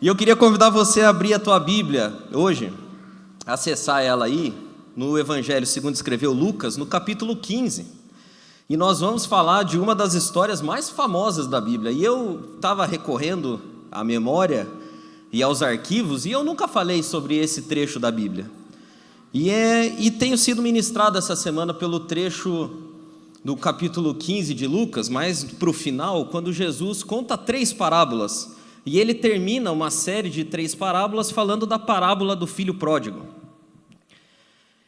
E eu queria convidar você a abrir a tua Bíblia hoje, acessar ela aí, no Evangelho segundo escreveu Lucas, no capítulo 15. E nós vamos falar de uma das histórias mais famosas da Bíblia. E eu estava recorrendo à memória e aos arquivos, e eu nunca falei sobre esse trecho da Bíblia. E tenho sido ministrado essa semana pelo trecho do capítulo 15 de Lucas, mais para o final, quando Jesus conta 3 parábolas. E ele termina uma série de 3 parábolas falando da parábola do filho pródigo.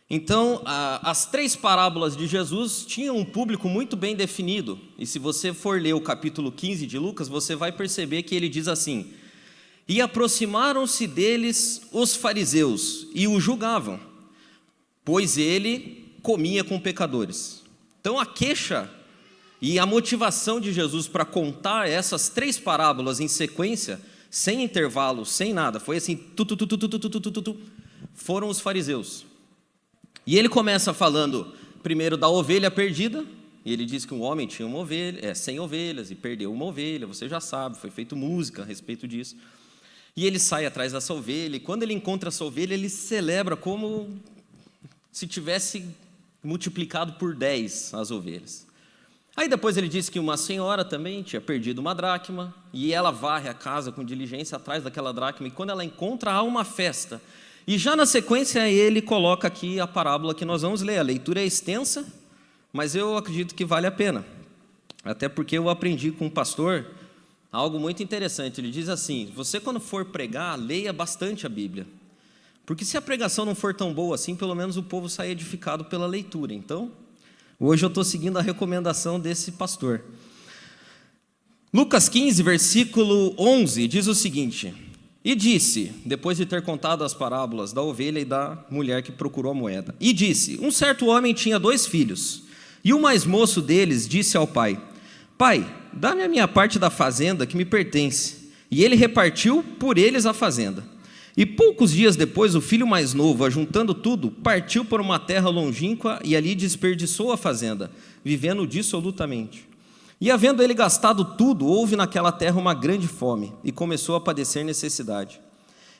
Então, as 3 parábolas de Jesus tinham um público muito bem definido. E se você for ler o capítulo 15 de Lucas, você vai perceber que ele diz assim: e aproximaram-se deles os fariseus e o julgavam, pois ele comia com pecadores. Então, a queixa e a motivação de Jesus para contar essas 3 parábolas em sequência, sem intervalo, sem nada, foi assim, foram os fariseus. E ele começa falando primeiro da ovelha perdida, e ele diz que um homem tinha 100 ovelhas e perdeu uma ovelha, você já sabe, foi feita música a respeito disso. E ele sai atrás dessa ovelha, e quando ele encontra essa ovelha, ele celebra como se tivesse multiplicado por 10 as ovelhas. Aí depois ele disse que uma senhora também tinha perdido uma dracma, e ela varre a casa com diligência atrás daquela dracma, e quando ela encontra, há uma festa. E já na sequência ele coloca aqui a parábola que nós vamos ler. A leitura é extensa, mas eu acredito que vale a pena. Até porque eu aprendi com um pastor algo muito interessante. Ele diz assim: você quando for pregar, leia bastante a Bíblia. Porque se a pregação não for tão boa assim, pelo menos o povo sai edificado pela leitura. Então, hoje eu estou seguindo a recomendação desse pastor. Lucas 15, versículo 11, diz o seguinte: e disse, depois de ter contado as parábolas da ovelha e da mulher que procurou a moeda, e disse, um certo homem tinha 2 filhos, e o mais moço deles disse ao pai: pai, dá-me a minha parte da fazenda que me pertence. E ele repartiu por eles a fazenda. E poucos dias depois, o filho mais novo, ajuntando tudo, partiu por uma terra longínqua e ali desperdiçou a fazenda, vivendo dissolutamente. E havendo ele gastado tudo, houve naquela terra uma grande fome, e começou a padecer necessidade.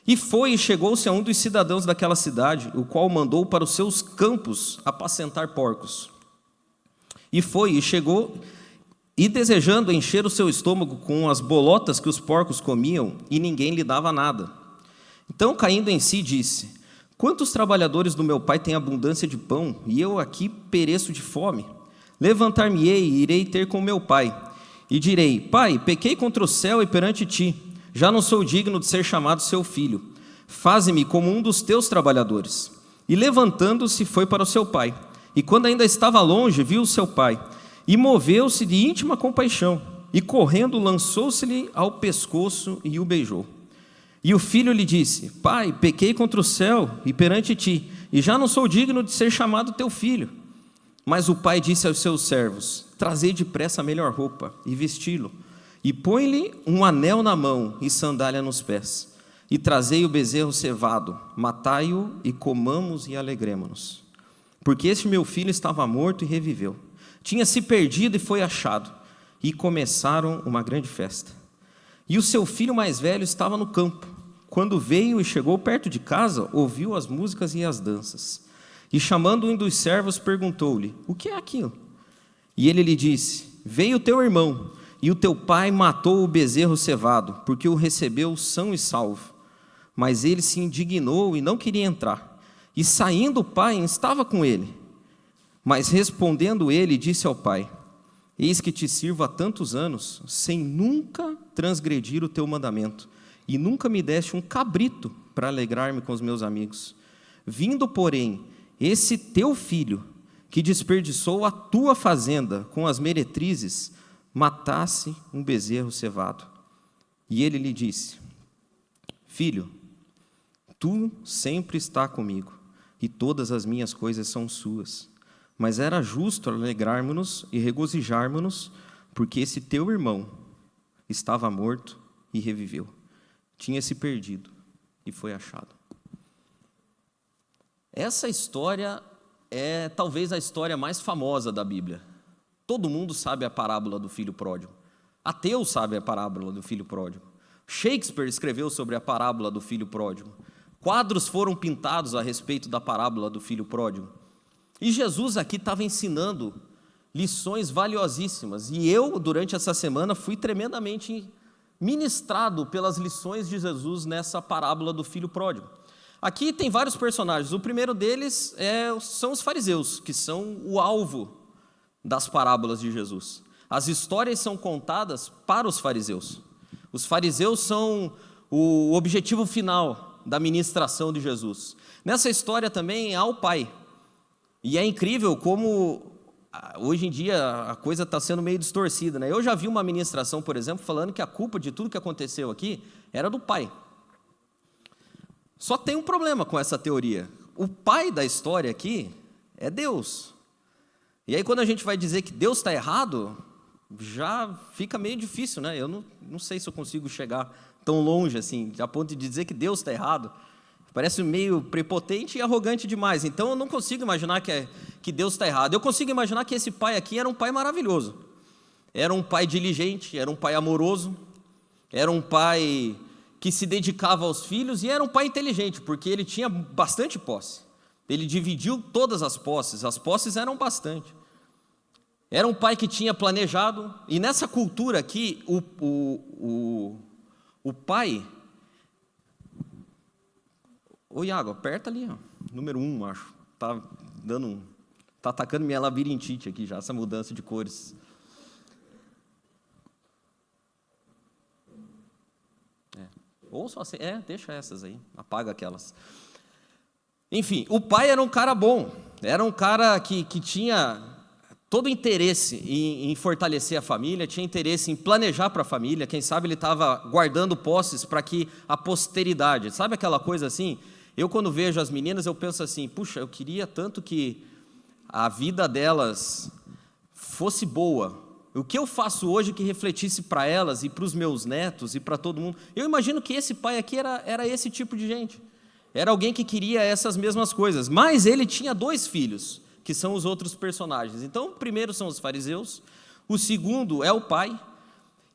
E foi e chegou-se a um dos cidadãos daquela cidade, o qual mandou para os seus campos apacentar porcos. E foi e chegou, e desejando encher o seu estômago com as bolotas que os porcos comiam, e ninguém lhe dava nada. Então, caindo em si, disse: quantos trabalhadores do meu pai têm abundância de pão, e eu aqui pereço de fome? Levantar-me-ei e irei ter com meu pai, e direi: pai, pequei contra o céu e perante ti, já não sou digno de ser chamado seu filho, faze-me como um dos teus trabalhadores. E levantando-se foi para o seu pai, e quando ainda estava longe, viu o seu pai, e moveu-se de íntima compaixão, e correndo lançou-se-lhe ao pescoço e o beijou. E o filho lhe disse: pai, pequei contra o céu e perante ti, e já não sou digno de ser chamado teu filho. Mas o pai disse aos seus servos: trazei depressa a melhor roupa e vesti-lo, e põe-lhe um anel na mão e sandália nos pés, e trazei o bezerro cevado, matai-o e comamos e alegremo-nos. Porque este meu filho estava morto e reviveu, tinha se perdido e foi achado, e começaram uma grande festa. E o seu filho mais velho estava no campo. Quando veio e chegou perto de casa, ouviu as músicas e as danças. E chamando um dos servos, perguntou-lhe: o que é aquilo? E ele lhe disse: veio teu irmão, e o teu pai matou o bezerro cevado, porque o recebeu são e salvo. Mas ele se indignou e não queria entrar. E saindo o pai, estava com ele. Mas respondendo ele, disse ao pai: eis que te sirvo há tantos anos, sem nunca transgredir o teu mandamento, e nunca me deste um cabrito para alegrar-me com os meus amigos. Vindo, porém, esse teu filho, que desperdiçou a tua fazenda com as meretrizes, matasse um bezerro cevado. E ele lhe disse: filho, tu sempre estás comigo, e todas as minhas coisas são suas. Mas era justo alegrarmos-nos e regozijarmos-nos, porque esse teu irmão estava morto e reviveu, tinha se perdido e foi achado. Essa história é talvez a história mais famosa da Bíblia. Todo mundo sabe a parábola do filho pródigo. Ateus sabem a parábola do filho pródigo. Shakespeare escreveu sobre a parábola do filho pródigo. Quadros foram pintados a respeito da parábola do filho pródigo. E Jesus aqui estava ensinando lições valiosíssimas. E eu, durante essa semana, fui tremendamente ministrado pelas lições de Jesus nessa parábola do filho pródigo. Aqui tem vários personagens. O primeiro deles são os fariseus, que são o alvo das parábolas de Jesus. As histórias são contadas para os fariseus. Os fariseus são o objetivo final da ministração de Jesus. Nessa história também há o pai. E é incrível como hoje em dia a coisa está sendo meio distorcida, né? Eu já vi uma ministração, por exemplo, falando que a culpa de tudo que aconteceu aqui era do pai. Só tem um problema com essa teoria. O pai da história aqui é Deus. E aí quando a gente vai dizer que Deus está errado, já fica meio difícil, né? Eu não sei se eu consigo chegar tão longe assim, a ponto de dizer que Deus está errado. Parece meio prepotente e arrogante demais. Então eu não consigo imaginar que Deus está errado. Eu consigo imaginar que esse pai aqui era um pai maravilhoso. Era um pai diligente, era um pai amoroso, era um pai que se dedicava aos filhos e era um pai inteligente, porque ele tinha bastante posse. Ele dividiu todas as posses eram bastante. Era um pai que tinha planejado, e nessa cultura aqui, o pai... Ô Iago, aperta ali, ó. Número 1, acho. Tá atacando minha labirintite aqui já, essa mudança de cores. Ou só deixa essas aí, apaga aquelas. Enfim, o pai era um cara bom, era um cara que tinha todo interesse em fortalecer a família, tinha interesse em planejar para a família, quem sabe ele estava guardando posses para que a posteridade, sabe aquela coisa assim? Eu quando vejo as meninas eu penso assim, puxa, eu queria tanto que a vida delas fosse boa. O que eu faço hoje que refletisse para elas e para os meus netos e para todo mundo? Eu imagino que esse pai aqui era esse tipo de gente. Era alguém que queria essas mesmas coisas. Mas ele tinha 2 filhos, que são os outros personagens. Então, o primeiro são os fariseus, o segundo é o pai,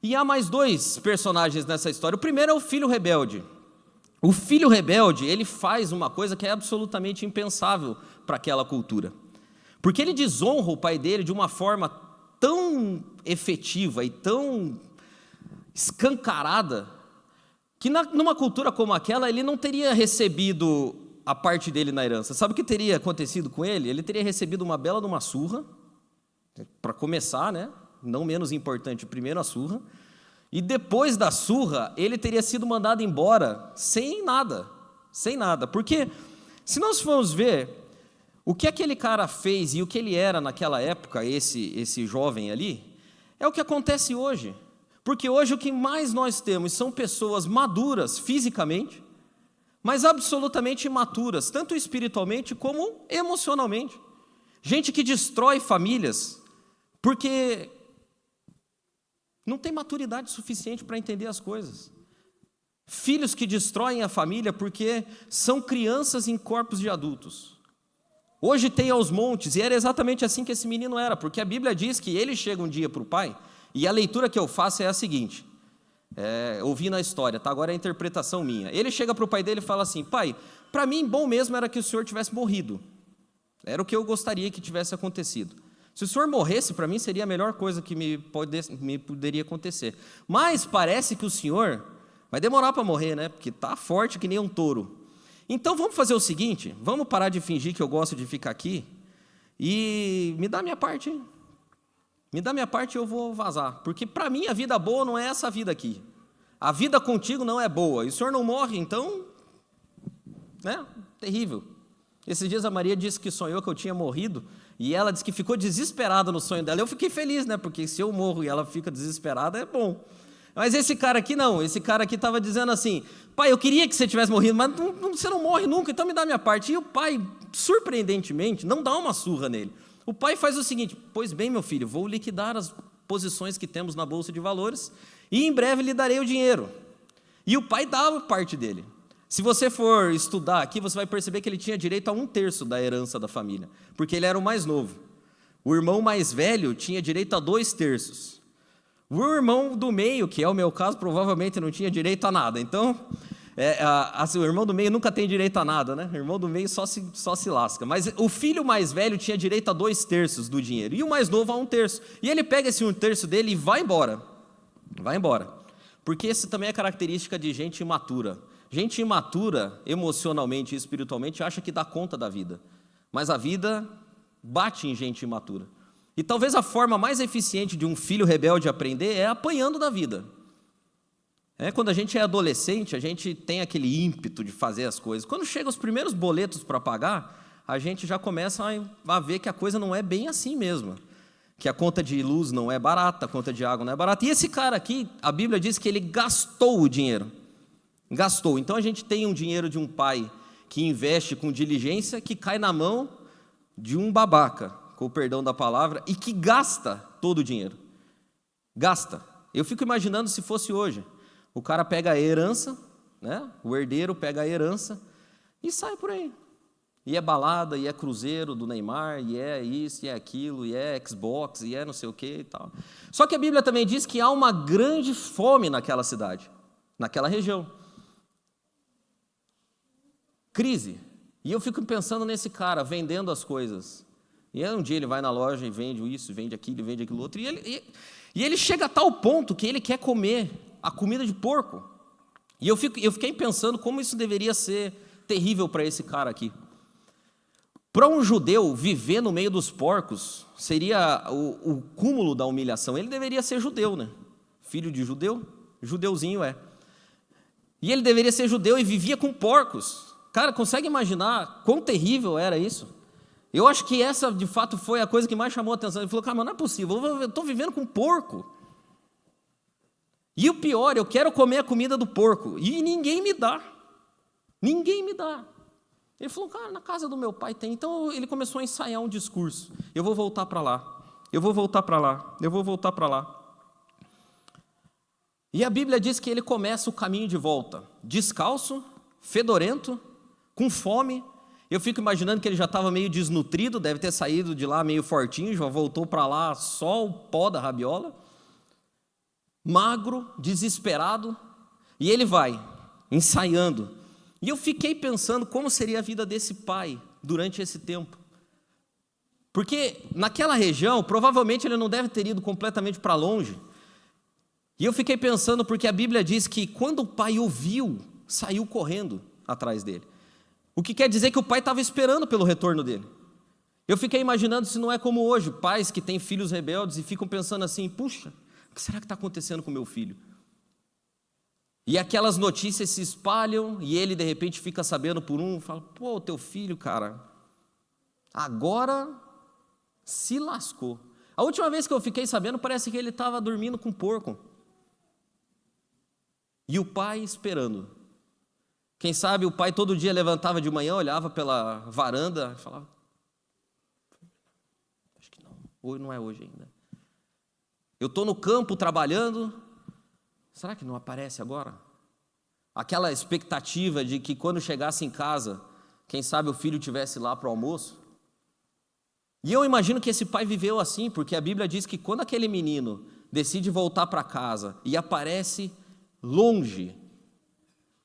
e há mais 2 personagens nessa história. O primeiro é o filho rebelde. O filho rebelde, ele faz uma coisa que é absolutamente impensável para aquela cultura. Porque ele desonra o pai dele de uma forma tão efetiva e tão escancarada, que numa cultura como aquela, ele não teria recebido a parte dele na herança. Sabe o que teria acontecido com ele? Ele teria recebido uma bela de uma surra, para começar, né? Não menos importante, primeiro a surra, e depois da surra, ele teria sido mandado embora sem nada, porque se nós formos ver o que aquele cara fez e o que ele era naquela época, esse jovem ali, é o que acontece hoje. Porque hoje o que mais nós temos são pessoas maduras fisicamente, mas absolutamente imaturas, tanto espiritualmente como emocionalmente. Gente que destrói famílias porque não tem maturidade suficiente para entender as coisas. Filhos que destroem a família porque são crianças em corpos de adultos. Hoje tem aos montes, e era exatamente assim que esse menino era, porque a Bíblia diz que ele chega um dia para o pai, e a leitura que eu faço é a seguinte, ouvindo a história, tá? Agora é a interpretação minha. Ele chega para o pai dele e fala assim, pai, para mim bom mesmo era que o senhor tivesse morrido, era o que eu gostaria que tivesse acontecido. Se o senhor morresse, para mim seria a melhor coisa que me poderia acontecer. Mas parece que o senhor vai demorar para morrer, né? Porque está forte que nem um touro. Então vamos fazer o seguinte, vamos parar de fingir que eu gosto de ficar aqui e me dá a minha parte, hein? Me dá a minha parte e eu vou vazar, porque para mim a vida boa não é essa vida aqui. A vida contigo não é boa, e o senhor não morre, então, né? Terrível. Esses dias a Maria disse que sonhou que eu tinha morrido, e ela disse que ficou desesperada no sonho dela. Eu fiquei feliz, né? Porque se eu morro e ela fica desesperada, é bom. Mas esse cara aqui não, esse cara aqui estava dizendo assim, pai, eu queria que você tivesse morrido, mas você não morre nunca, então me dá a minha parte. E o pai, surpreendentemente, não dá uma surra nele. O pai faz o seguinte, pois bem, meu filho, vou liquidar as posições que temos na Bolsa de Valores e em breve lhe darei o dinheiro. E o pai dava parte dele. Se você for estudar aqui, você vai perceber que ele tinha direito a 1/3 da herança da família, porque ele era o mais novo. O irmão mais velho tinha direito a 2/3. O irmão do meio, que é o meu caso, provavelmente não tinha direito a nada. Então, o irmão do meio nunca tem direito a nada, né? O irmão do meio só se lasca. Mas o filho mais velho tinha direito a 2/3 do dinheiro, e o mais novo a 1/3. E ele pega esse 1/3 dele e vai embora. Vai embora. Porque esse também é característica de gente imatura. Gente imatura, emocionalmente e espiritualmente, acha que dá conta da vida. Mas a vida bate em gente imatura. E talvez a forma mais eficiente de um filho rebelde aprender é apanhando da vida. Quando a gente é adolescente, a gente tem aquele ímpeto de fazer as coisas. Quando chegam os primeiros boletos para pagar, a gente já começa a ver que a coisa não é bem assim mesmo. Que a conta de luz não é barata, a conta de água não é barata. E esse cara aqui, a Bíblia diz que ele gastou o dinheiro. Gastou. Então a gente tem um dinheiro de um pai que investe com diligência, que cai na mão de um babaca, com o perdão da palavra, e que gasta todo o dinheiro. Gasta. Eu fico imaginando se fosse hoje. O cara pega a herança, né? O herdeiro pega a herança e sai por aí. E é balada, e é cruzeiro do Neymar, e é isso, e é aquilo, e é Xbox, e é não sei o que e tal. Só que a Bíblia também diz que há uma grande fome naquela cidade, naquela região. Crise. E eu fico pensando nesse cara vendendo as coisas. E aí um dia ele vai na loja e vende isso, vende aquilo outro. E ele chega a tal ponto que ele quer comer a comida de porco. E eu fiquei pensando como isso deveria ser terrível para esse cara aqui. Para um judeu viver no meio dos porcos seria o cúmulo da humilhação. Ele deveria ser judeu, né? Filho de judeu, judeuzinho é. E ele deveria ser judeu e vivia com porcos. Cara, consegue imaginar quão terrível era isso? Eu acho que essa, de fato, foi a coisa que mais chamou a atenção. Ele falou, cara, mas não é possível, eu estou vivendo com porco. E o pior, eu quero comer a comida do porco. E ninguém me dá. Ninguém me dá. Ele falou, cara, na casa do meu pai tem. Então ele começou a ensaiar um discurso. Eu vou voltar para lá. Eu vou voltar para lá. Eu vou voltar para lá. E a Bíblia diz que ele começa o caminho de volta. Descalço, fedorento, com fome. Eu fico imaginando que ele já estava meio desnutrido, deve ter saído de lá meio fortinho, já voltou para lá só o pó da rabiola. Magro, desesperado, e ele vai, ensaiando. E eu fiquei pensando como seria a vida desse pai durante esse tempo. Porque naquela região, provavelmente ele não deve ter ido completamente para longe. E eu fiquei pensando porque a Bíblia diz que quando o pai o viu, saiu correndo atrás dele. O que quer dizer que o pai estava esperando pelo retorno dele. Eu fiquei imaginando se não é como hoje, pais que têm filhos rebeldes e ficam pensando assim, puxa, o que será que está acontecendo com o meu filho? E aquelas notícias se espalham e ele de repente fica sabendo por um, fala, pô, teu filho, cara, agora se lascou. A última vez que eu fiquei sabendo, parece que ele estava dormindo com porco. E o pai esperando. Quem sabe o pai todo dia levantava de manhã, olhava pela varanda e falava, acho que não, hoje não é hoje ainda. Eu estou no campo trabalhando, será que não aparece agora? Aquela expectativa de que quando chegasse em casa, quem sabe o filho estivesse lá para o almoço. E eu imagino que esse pai viveu assim, porque a Bíblia diz que quando aquele menino decide voltar para casa e aparece longe,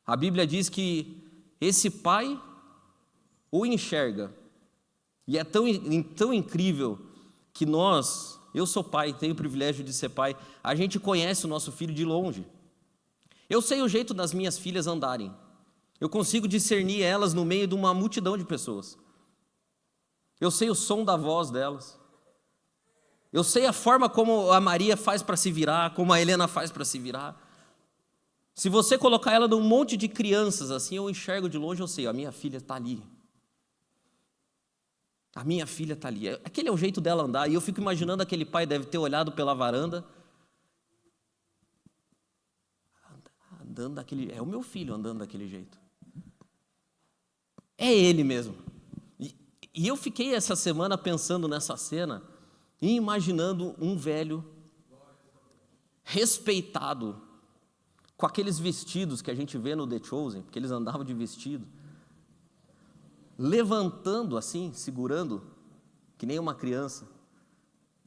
a Bíblia diz que esse pai o enxerga. E é tão incrível que eu sou pai, tenho o privilégio de ser pai, a gente conhece o nosso filho de longe. Eu sei o jeito das minhas filhas andarem. Eu consigo discernir elas no meio de uma multidão de pessoas. Eu sei o som da voz delas. Eu sei a forma como a Maria faz para se virar, como a Helena faz para se virar. Se você colocar ela num monte de crianças, assim, eu enxergo de longe, eu sei, a minha filha está ali. A minha filha está ali. Aquele é o jeito dela andar. E eu fico imaginando aquele pai deve ter olhado pela varanda. Andando daquele... É o meu filho andando daquele jeito. É ele mesmo. E eu fiquei essa semana pensando nessa cena e imaginando um velho respeitado, com aqueles vestidos que a gente vê no The Chosen, porque eles andavam de vestido, levantando assim, segurando, que nem uma criança,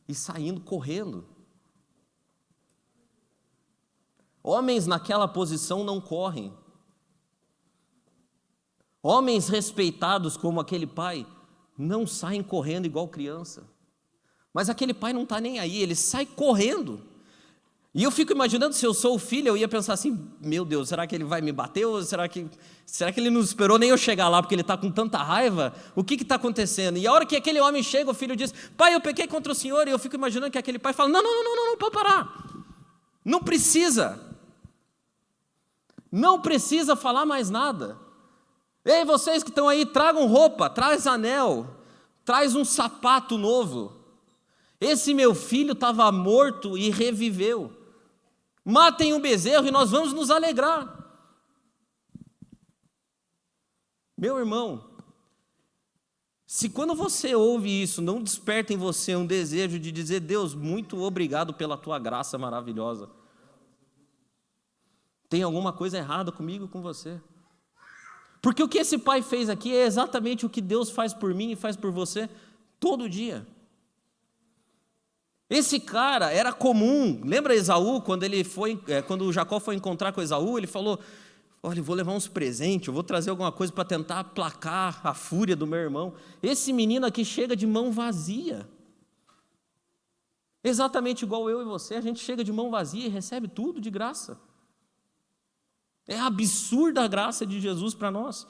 e saindo correndo. Homens naquela posição não correm. Homens respeitados como aquele pai não saem correndo igual criança. Mas aquele pai não está nem aí, ele sai correndo. E eu fico imaginando, se eu sou o filho, eu ia pensar assim, meu Deus, será que ele vai me bater? Ou será que ele não esperou nem eu chegar lá, porque ele está com tanta raiva? O que está acontecendo? E a hora que aquele homem chega, o filho diz, pai, eu pequei contra o senhor. E eu fico imaginando que aquele pai fala, não, pode parar. Não precisa. Não precisa falar mais nada. Ei, vocês que estão aí, tragam roupa, traz anel, traz um sapato novo. Esse meu filho estava morto e reviveu. Matem um bezerro e nós vamos nos alegrar. Meu irmão, se quando você ouve isso, não desperta em você um desejo de dizer, Deus, muito obrigado pela tua graça maravilhosa. Tem alguma coisa errada comigo, com você? Porque o que esse pai fez aqui é exatamente o que Deus faz por mim e faz por você todo dia. Esse cara era comum. Lembra Esaú, quando Jacó foi encontrar com Esaú, ele falou, olha, eu vou levar uns presentes, eu vou trazer alguma coisa para tentar aplacar a fúria do meu irmão. Esse menino aqui chega de mão vazia. Exatamente igual eu e você, a gente chega de mão vazia e recebe tudo de graça. É absurda a graça de Jesus para nós.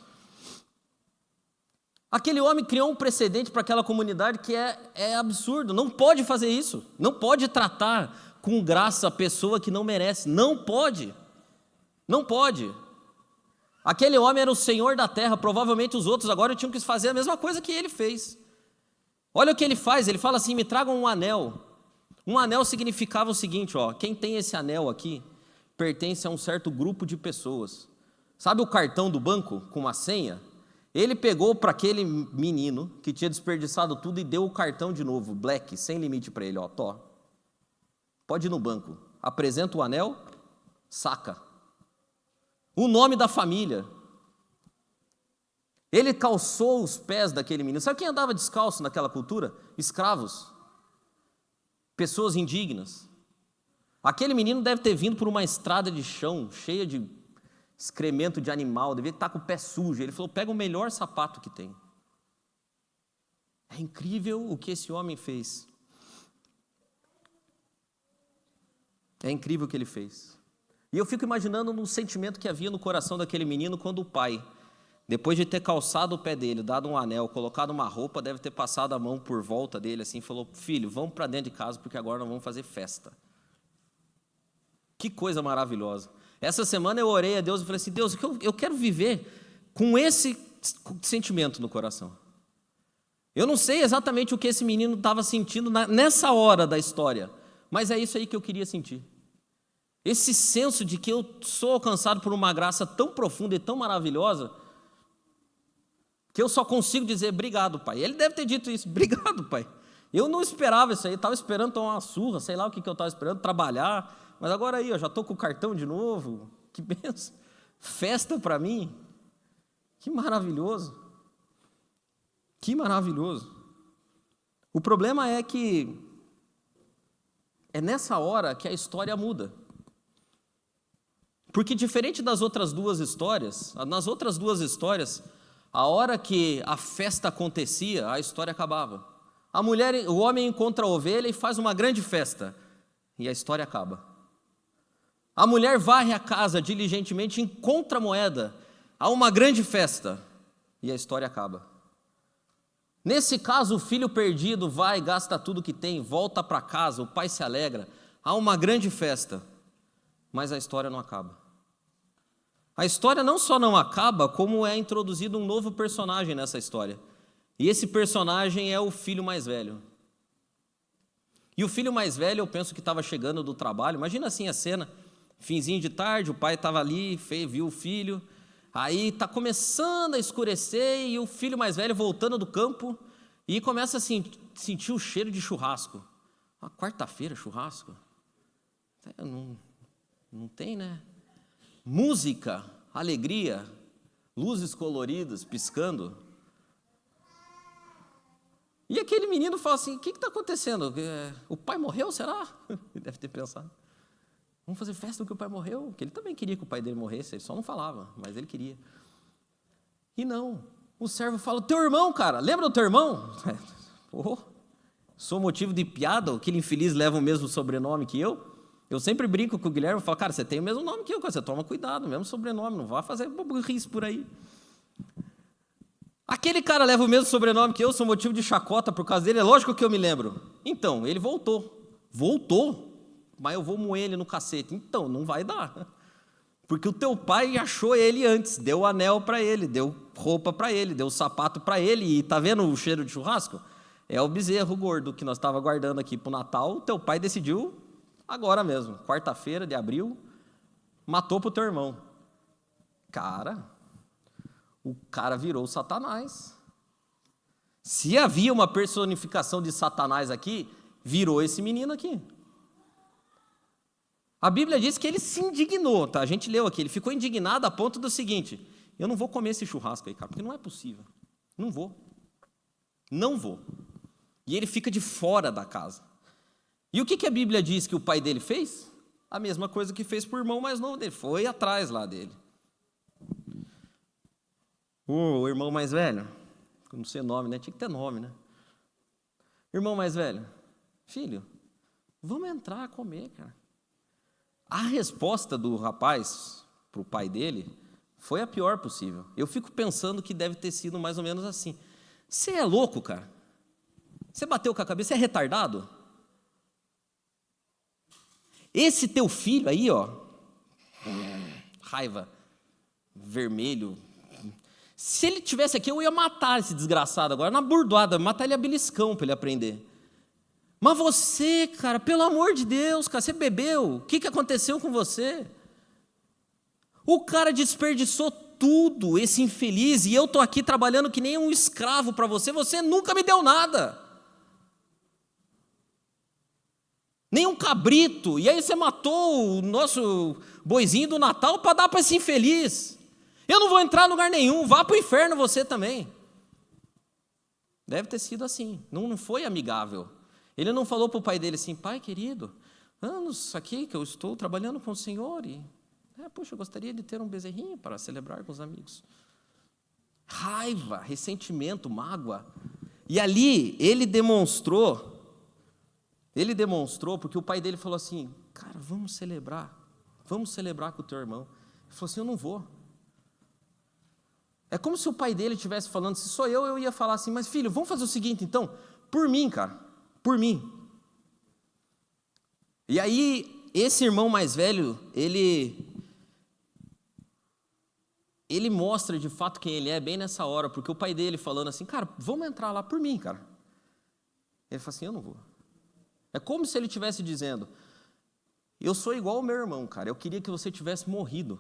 Aquele homem criou um precedente para aquela comunidade que é absurdo. Não pode fazer isso. Não pode tratar com graça a pessoa que não merece. Não pode. Não pode. Aquele homem era o senhor da terra. Provavelmente os outros agora tinham que fazer a mesma coisa que ele fez. Olha o que ele faz. Ele fala assim, me tragam um anel. Um anel significava o seguinte, ó, quem tem esse anel aqui pertence a um certo grupo de pessoas. Sabe o cartão do banco com uma senha? Ele pegou para aquele menino que tinha desperdiçado tudo e deu o cartão de novo, black, sem limite para ele, ó, pode ir no banco, apresenta o anel, saca. O nome da família. Ele calçou os pés daquele menino. Sabe quem andava descalço naquela cultura? Escravos. Pessoas indignas. Aquele menino deve ter vindo por uma estrada de chão, cheia de excremento de animal, devia estar com o pé sujo. Ele falou, pega o melhor sapato que tem. É incrível o que esse homem fez. É incrível o que ele fez. E eu fico imaginando no sentimento que havia no coração daquele menino quando o pai, depois de ter calçado o pé dele, dado um anel, colocado uma roupa, deve ter passado a mão por volta dele assim, e falou, filho, vamos para dentro de casa porque agora nós vamos fazer festa. Que coisa maravilhosa. Essa semana eu orei a Deus e falei assim, Deus, eu quero viver com esse sentimento no coração. Eu não sei exatamente o que esse menino estava sentindo nessa hora da história, mas é isso aí que eu queria sentir. Esse senso de que eu sou alcançado por uma graça tão profunda e tão maravilhosa, que eu só consigo dizer, obrigado, pai. Ele deve ter dito isso, obrigado, pai. Eu não esperava isso aí, estava esperando tomar uma surra, sei lá o que eu estava esperando, trabalhar. Mas agora aí, eu já estou com o cartão de novo, que benção, festa para mim, que maravilhoso, que maravilhoso. O problema é que é nessa hora que a história muda, porque diferente das outras duas histórias, nas outras duas histórias, a hora que a festa acontecia, a história acabava. O homem encontra a ovelha e faz uma grande festa, e a história acaba. A mulher varre a casa diligentemente, encontra a moeda, há uma grande festa e a história acaba. Nesse caso, o filho perdido vai, gasta tudo que tem, volta para casa, o pai se alegra, há uma grande festa, mas a história não acaba. A história não só não acaba, como é introduzido um novo personagem nessa história. E esse personagem é o filho mais velho. E o filho mais velho, eu penso que estava chegando do trabalho, imagina assim a cena, finzinho de tarde, o pai estava ali, viu o filho, aí está começando a escurecer e o filho mais velho voltando do campo e começa a sentir o cheiro de churrasco. Quarta-feira, churrasco? Não tem, né? Música, alegria, luzes coloridas piscando. E aquele menino fala assim, o que está acontecendo? O pai morreu, será? Ele deve ter pensado. Vamos fazer festa porque o pai morreu, porque ele também queria que o pai dele morresse, ele só não falava, mas ele queria. E não, o servo fala, teu irmão, cara, lembra do teu irmão? Oh, sou motivo de piada, aquele infeliz leva o mesmo sobrenome que eu? Eu sempre brinco com o Guilherme, eu falo, cara, você tem o mesmo nome que eu, cara, você toma cuidado, mesmo sobrenome, não vá fazer burrice por aí. Aquele cara leva o mesmo sobrenome que eu, sou motivo de chacota por causa dele, é lógico que eu me lembro. Então, ele voltou, mas eu vou moer ele no cacete. Então, não vai dar. Porque o teu pai achou ele antes, deu anel para ele, deu roupa para ele, deu sapato para ele, e tá vendo o cheiro de churrasco? É o bezerro gordo que nós estávamos guardando aqui para o Natal, o teu pai decidiu agora mesmo, quarta-feira de abril, matou para o teu irmão. Cara, o cara virou Satanás. Se havia uma personificação de Satanás aqui, virou esse menino aqui. A Bíblia diz que ele se indignou, tá? A gente leu aqui, ele ficou indignado a ponto do seguinte, eu não vou comer esse churrasco aí, cara, porque não é possível. Não vou. E ele fica de fora da casa. E o que a Bíblia diz que o pai dele fez? A mesma coisa que fez para o irmão mais novo dele, foi atrás lá dele. O irmão mais velho, não sei o nome, né? Tinha que ter nome, né? Irmão mais velho, filho, vamos entrar a comer, cara. A resposta do rapaz para o pai dele foi a pior possível. Eu fico pensando que deve ter sido mais ou menos assim. Você é louco, cara? Você bateu com a cabeça, você é retardado? Esse teu filho aí, ó, raiva, vermelho. Se ele tivesse aqui, eu ia matar esse desgraçado agora, na burdoada, matar ele a beliscão para ele aprender. Mas você, cara, pelo amor de Deus, cara, você bebeu, o que aconteceu com você? O cara desperdiçou tudo, esse infeliz, e eu estou aqui trabalhando que nem um escravo para você, você nunca me deu nada. Nem um cabrito, e aí você matou o nosso boizinho do Natal para dar para esse infeliz. Eu não vou entrar em lugar nenhum, vá para o inferno você também. Deve ter sido assim, não foi amigável. Ele não falou para o pai dele assim, pai querido, anos aqui que eu estou trabalhando com o Senhor e, puxa, eu gostaria de ter um bezerrinho para celebrar com os amigos. Raiva, ressentimento, mágoa. E ali ele demonstrou porque o pai dele falou assim, cara, vamos celebrar com o teu irmão. Ele falou assim, eu não vou. É como se o pai dele estivesse falando, se sou eu ia falar assim, mas filho, vamos fazer o seguinte então, por mim, cara, por mim. E aí, esse irmão mais velho, ele mostra de fato quem ele é bem nessa hora, porque o pai dele falando assim, cara, vamos entrar lá por mim, cara. Ele fala assim, eu não vou. É como se ele estivesse dizendo, eu sou igual ao meu irmão, cara, eu queria que você tivesse morrido.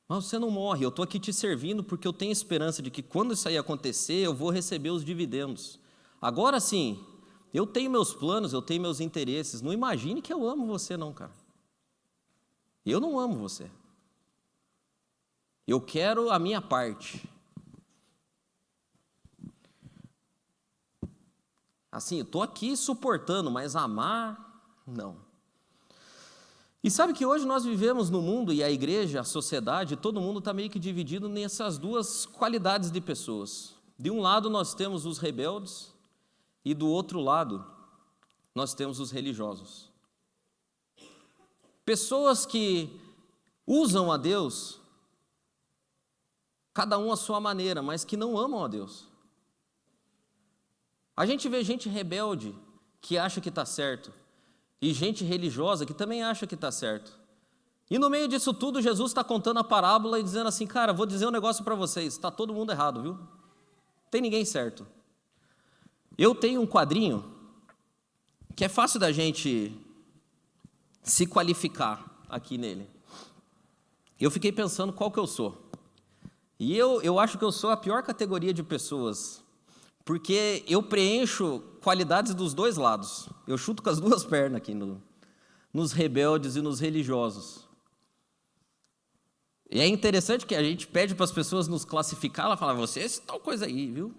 Mas você não morre, eu estou aqui te servindo porque eu tenho esperança de que quando isso aí acontecer, eu vou receber os dividendos. Agora sim, eu tenho meus planos, eu tenho meus interesses, não imagine que eu amo você não, cara. Eu não amo você. Eu quero a minha parte. Assim, eu estou aqui suportando, mas amar, não. E sabe que hoje nós vivemos no mundo, e a igreja, a sociedade, todo mundo está meio que dividido nessas duas qualidades de pessoas. De um lado nós temos os rebeldes, e do outro lado nós temos os religiosos. Pessoas que usam a Deus, cada um à sua maneira, mas que não amam a Deus. A gente vê gente rebelde que acha que está certo, e gente religiosa que também acha que está certo. E no meio disso tudo, Jesus está contando a parábola e dizendo assim, cara, vou dizer um negócio para vocês, está todo mundo errado, viu? Não tem ninguém certo. Eu tenho um quadrinho que é fácil da gente se qualificar aqui nele. Eu fiquei pensando qual que eu sou. E eu acho que eu sou a pior categoria de pessoas, porque eu preencho qualidades dos dois lados. Eu chuto com as duas pernas aqui, nos rebeldes e nos religiosos. E é interessante que a gente pede para as pessoas nos classificar, ela fala, você é esse tal coisa aí, viu?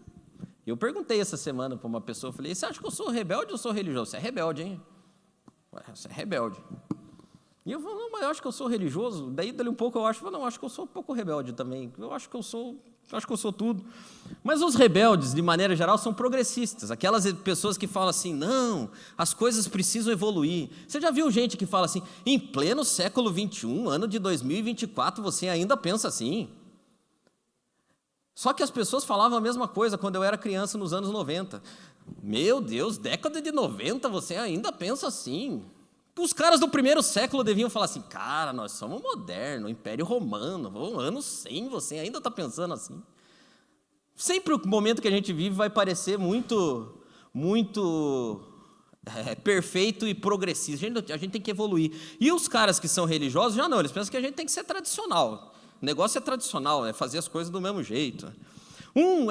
Eu perguntei essa semana para uma pessoa, eu falei, você acha que eu sou rebelde ou sou religioso? Você é rebelde, hein? Ué, você é rebelde. E eu falo, não, mas eu acho que eu sou religioso. Daí, dali um pouco, eu acho, não, acho que eu sou um pouco rebelde também. Eu acho que eu sou tudo. Mas os rebeldes, de maneira geral, são progressistas. Aquelas pessoas que falam assim, não, as coisas precisam evoluir. Você já viu gente que fala assim, em pleno século XXI, ano de 2024, você ainda pensa assim? Só que as pessoas falavam a mesma coisa quando eu era criança nos anos 90. Meu Deus, década de 90, você ainda pensa assim? Os caras do primeiro século deviam falar assim, cara, nós somos modernos, Império Romano, anos 100, você ainda está pensando assim? Sempre o momento que a gente vive vai parecer muito perfeito e progressista. A gente tem que evoluir. E os caras que são religiosos, já não, eles pensam que a gente tem que ser tradicional. O negócio é tradicional, é fazer as coisas do mesmo jeito.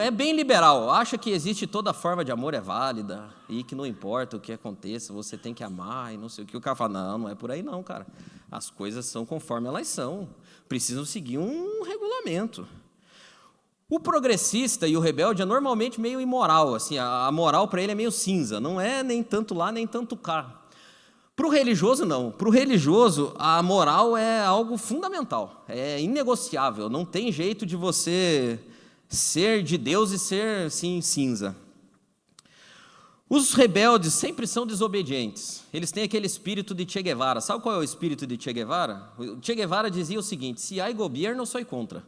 É bem liberal, acha que existe toda forma de amor é válida e que não importa o que aconteça, você tem que amar e não sei o que. O cara fala, não é por aí não, cara. As coisas são conforme elas são, precisam seguir um regulamento. O progressista e o rebelde é normalmente meio imoral, assim, a moral para ele é meio cinza, não é nem tanto lá, nem tanto cá. Para o religioso, não. Para o religioso, a moral é algo fundamental, é inegociável, não tem jeito de você ser de Deus e ser, assim, cinza. Os rebeldes sempre são desobedientes. Eles têm aquele espírito de Che Guevara. Sabe qual é o espírito de Che Guevara? O Che Guevara dizia o seguinte, se há governo, eu sou contra.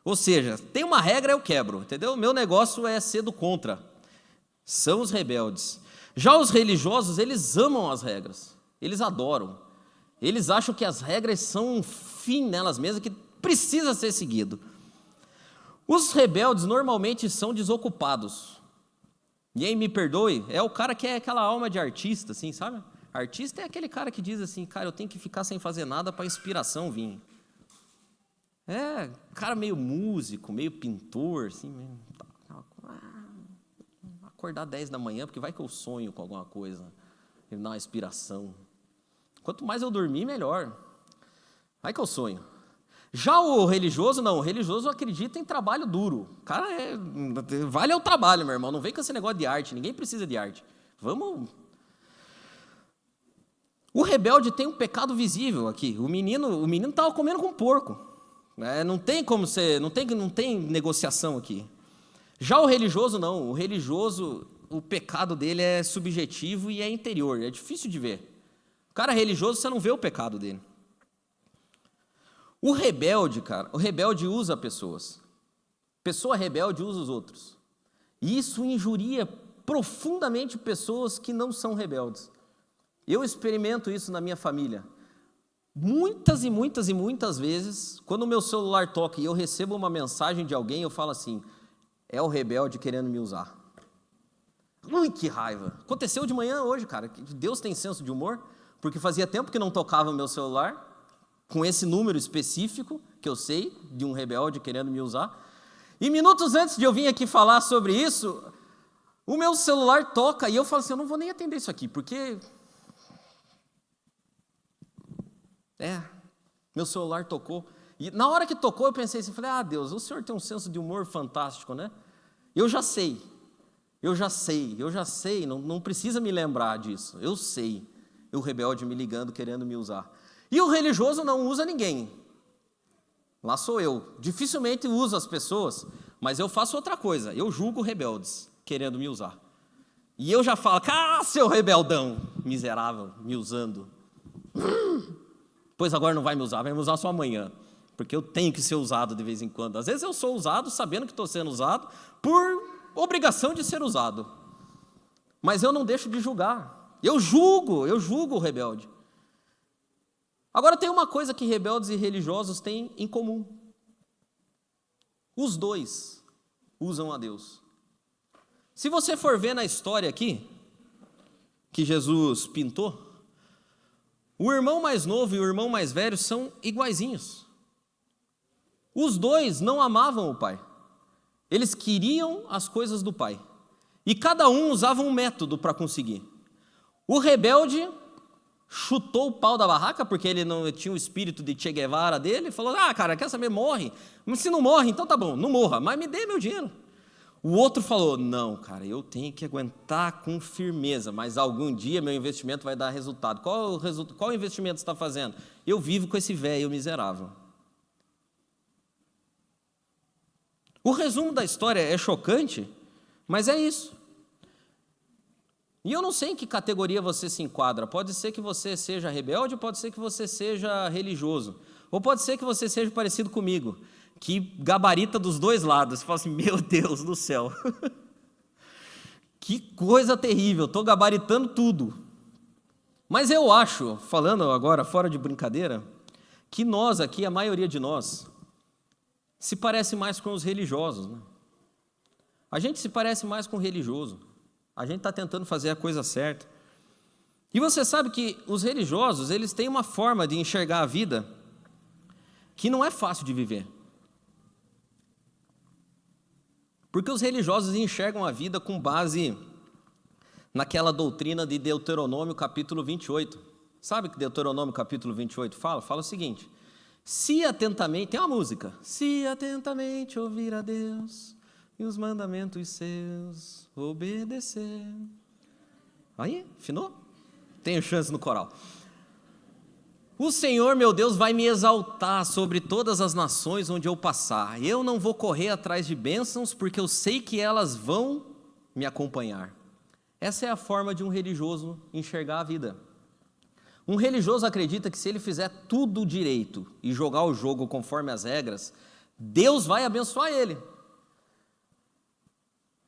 Ou seja, tem uma regra, eu quebro, entendeu? Meu negócio é ser do contra. São os rebeldes. Já os religiosos, eles amam as regras. Eles adoram. Eles acham que as regras são um fim nelas mesmas, que precisa ser seguido. Os rebeldes normalmente são desocupados. E aí, me perdoe, é o cara que é aquela alma de artista, assim, sabe? Artista é aquele cara que diz assim, cara, eu tenho que ficar sem fazer nada para a inspiração vir. É, cara meio músico, meio pintor, assim, mesmo. Acordar 10 da manhã, porque vai que eu sonho com alguma coisa, me dá uma inspiração. Quanto mais eu dormir, melhor. Vai que eu sonho. Já o religioso, não. O religioso acredita em trabalho duro. O cara vale o trabalho, meu irmão. Não vem com esse negócio de arte. Ninguém precisa de arte. Vamos. O rebelde tem um pecado visível aqui. O menino estava comendo com porco. Não tem como ser, não tem negociação aqui. Já o religioso, não. O religioso, o pecado dele é subjetivo e é interior. É difícil de ver. O cara religioso, você não vê o pecado dele. O rebelde, cara, o rebelde usa pessoas. Pessoa rebelde usa os outros. E isso injuria profundamente pessoas que não são rebeldes. Eu experimento isso na minha família. Muitas e muitas e muitas vezes, quando o meu celular toca e eu recebo uma mensagem de alguém, eu falo assim, é o rebelde querendo me usar. Ui, que raiva. Aconteceu de manhã hoje, cara. Deus tem senso de humor, porque fazia tempo que não tocava o meu celular, com esse número específico, que eu sei, de um rebelde querendo me usar. E minutos antes de eu vir aqui falar sobre isso, o meu celular toca e eu falo assim, eu não vou nem atender isso aqui, porque... meu celular tocou. E na hora que tocou, eu pensei assim, falei, Deus, o Senhor tem um senso de humor fantástico, né? Eu já sei, não precisa me lembrar disso, eu sei. O rebelde me ligando, querendo me usar. E o religioso não usa ninguém. Lá sou eu. Dificilmente uso as pessoas, mas eu faço outra coisa. Eu julgo rebeldes, querendo me usar. E eu já falo, seu rebeldão, miserável, me usando. Pois agora não vai me usar só amanhã, porque eu tenho que ser usado de vez em quando. Às vezes eu sou usado sabendo que estou sendo usado por obrigação de ser usado. Mas eu não deixo de julgar. Eu julgo o rebelde. Agora tem uma coisa que rebeldes e religiosos têm em comum. Os dois usam a Deus. Se você for ver na história aqui, que Jesus pintou, o irmão mais novo e o irmão mais velho são iguaizinhos. Os dois não amavam o pai. Eles queriam as coisas do pai. E cada um usava um método para conseguir. O rebelde chutou o pau da barraca, porque ele não tinha o espírito de Che Guevara dele, e falou, cara, quer saber, morre. Mas se não morre, então tá bom, não morra, mas me dê meu dinheiro. O outro falou, não, cara, eu tenho que aguentar com firmeza, mas algum dia meu investimento vai dar resultado. Qual investimento você está fazendo? eu vivo com esse velho miserável. O resumo da história é chocante, mas é isso. E eu não sei em que categoria você se enquadra. Pode ser que você seja rebelde, pode ser que você seja religioso. Ou pode ser que você seja parecido comigo, que gabarita dos dois lados. Você fala assim, meu Deus do céu. Que coisa terrível, estou gabaritando tudo. Mas eu acho, falando agora fora de brincadeira, que nós aqui, a maioria de nós, se parece mais com os religiosos. Né? A gente se parece mais com o religioso. A gente está tentando fazer a coisa certa. E você sabe que os religiosos, eles têm uma forma de enxergar a vida que não é fácil de viver. Porque os religiosos enxergam a vida com base naquela doutrina de Deuteronômio capítulo 28. Sabe o que Deuteronômio capítulo 28 fala? Fala o seguinte, se atentamente, tem uma música, se atentamente ouvir a Deus e os mandamentos seus obedecer. Aí, afinou? Tenho chance no coral. O Senhor, meu Deus, vai me exaltar sobre todas as nações onde eu passar. Eu não vou correr atrás de bênçãos, porque eu sei que elas vão me acompanhar. Essa é a forma de um religioso enxergar a vida. Um religioso acredita que se ele fizer tudo direito e jogar o jogo conforme as regras, Deus vai abençoar ele.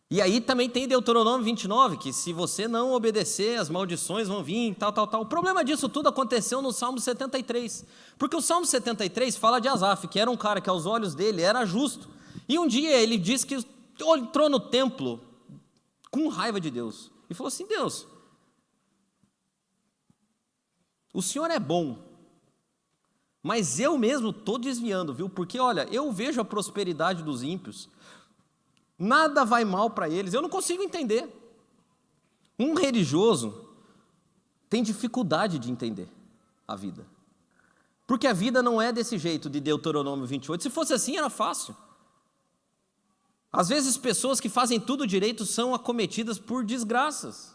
E aí também tem Deuteronômio 29, que se você não obedecer, as maldições vão vir, tal. O problema disso tudo aconteceu no Salmo 73, porque o Salmo 73 fala de Asaf, que era um cara que aos olhos dele era justo, e um dia ele disse que entrou no templo com raiva de Deus, e falou assim, Deus, o Senhor é bom, mas eu mesmo estou desviando, viu? Porque olha, eu vejo a prosperidade dos ímpios, nada vai mal para eles, eu não consigo entender. Um religioso tem dificuldade de entender a vida. Porque a vida não é desse jeito de Deuteronômio 28. Se fosse assim, era fácil. Às vezes, pessoas que fazem tudo direito são acometidas por desgraças.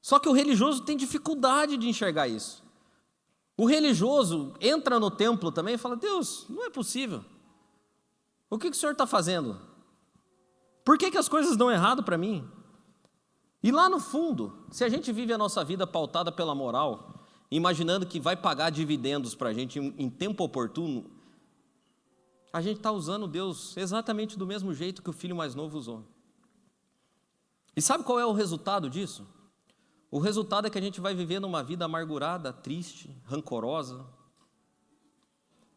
Só que o religioso tem dificuldade de enxergar isso. O religioso entra no templo também e fala, Deus, não é possível. O que o Senhor está fazendo? Por que as coisas dão errado para mim? E lá no fundo, se a gente vive a nossa vida pautada pela moral, imaginando que vai pagar dividendos para a gente em tempo oportuno, a gente está usando Deus exatamente do mesmo jeito que o filho mais novo usou. E sabe qual é o resultado disso? O resultado é que a gente vai viver numa vida amargurada, triste, rancorosa.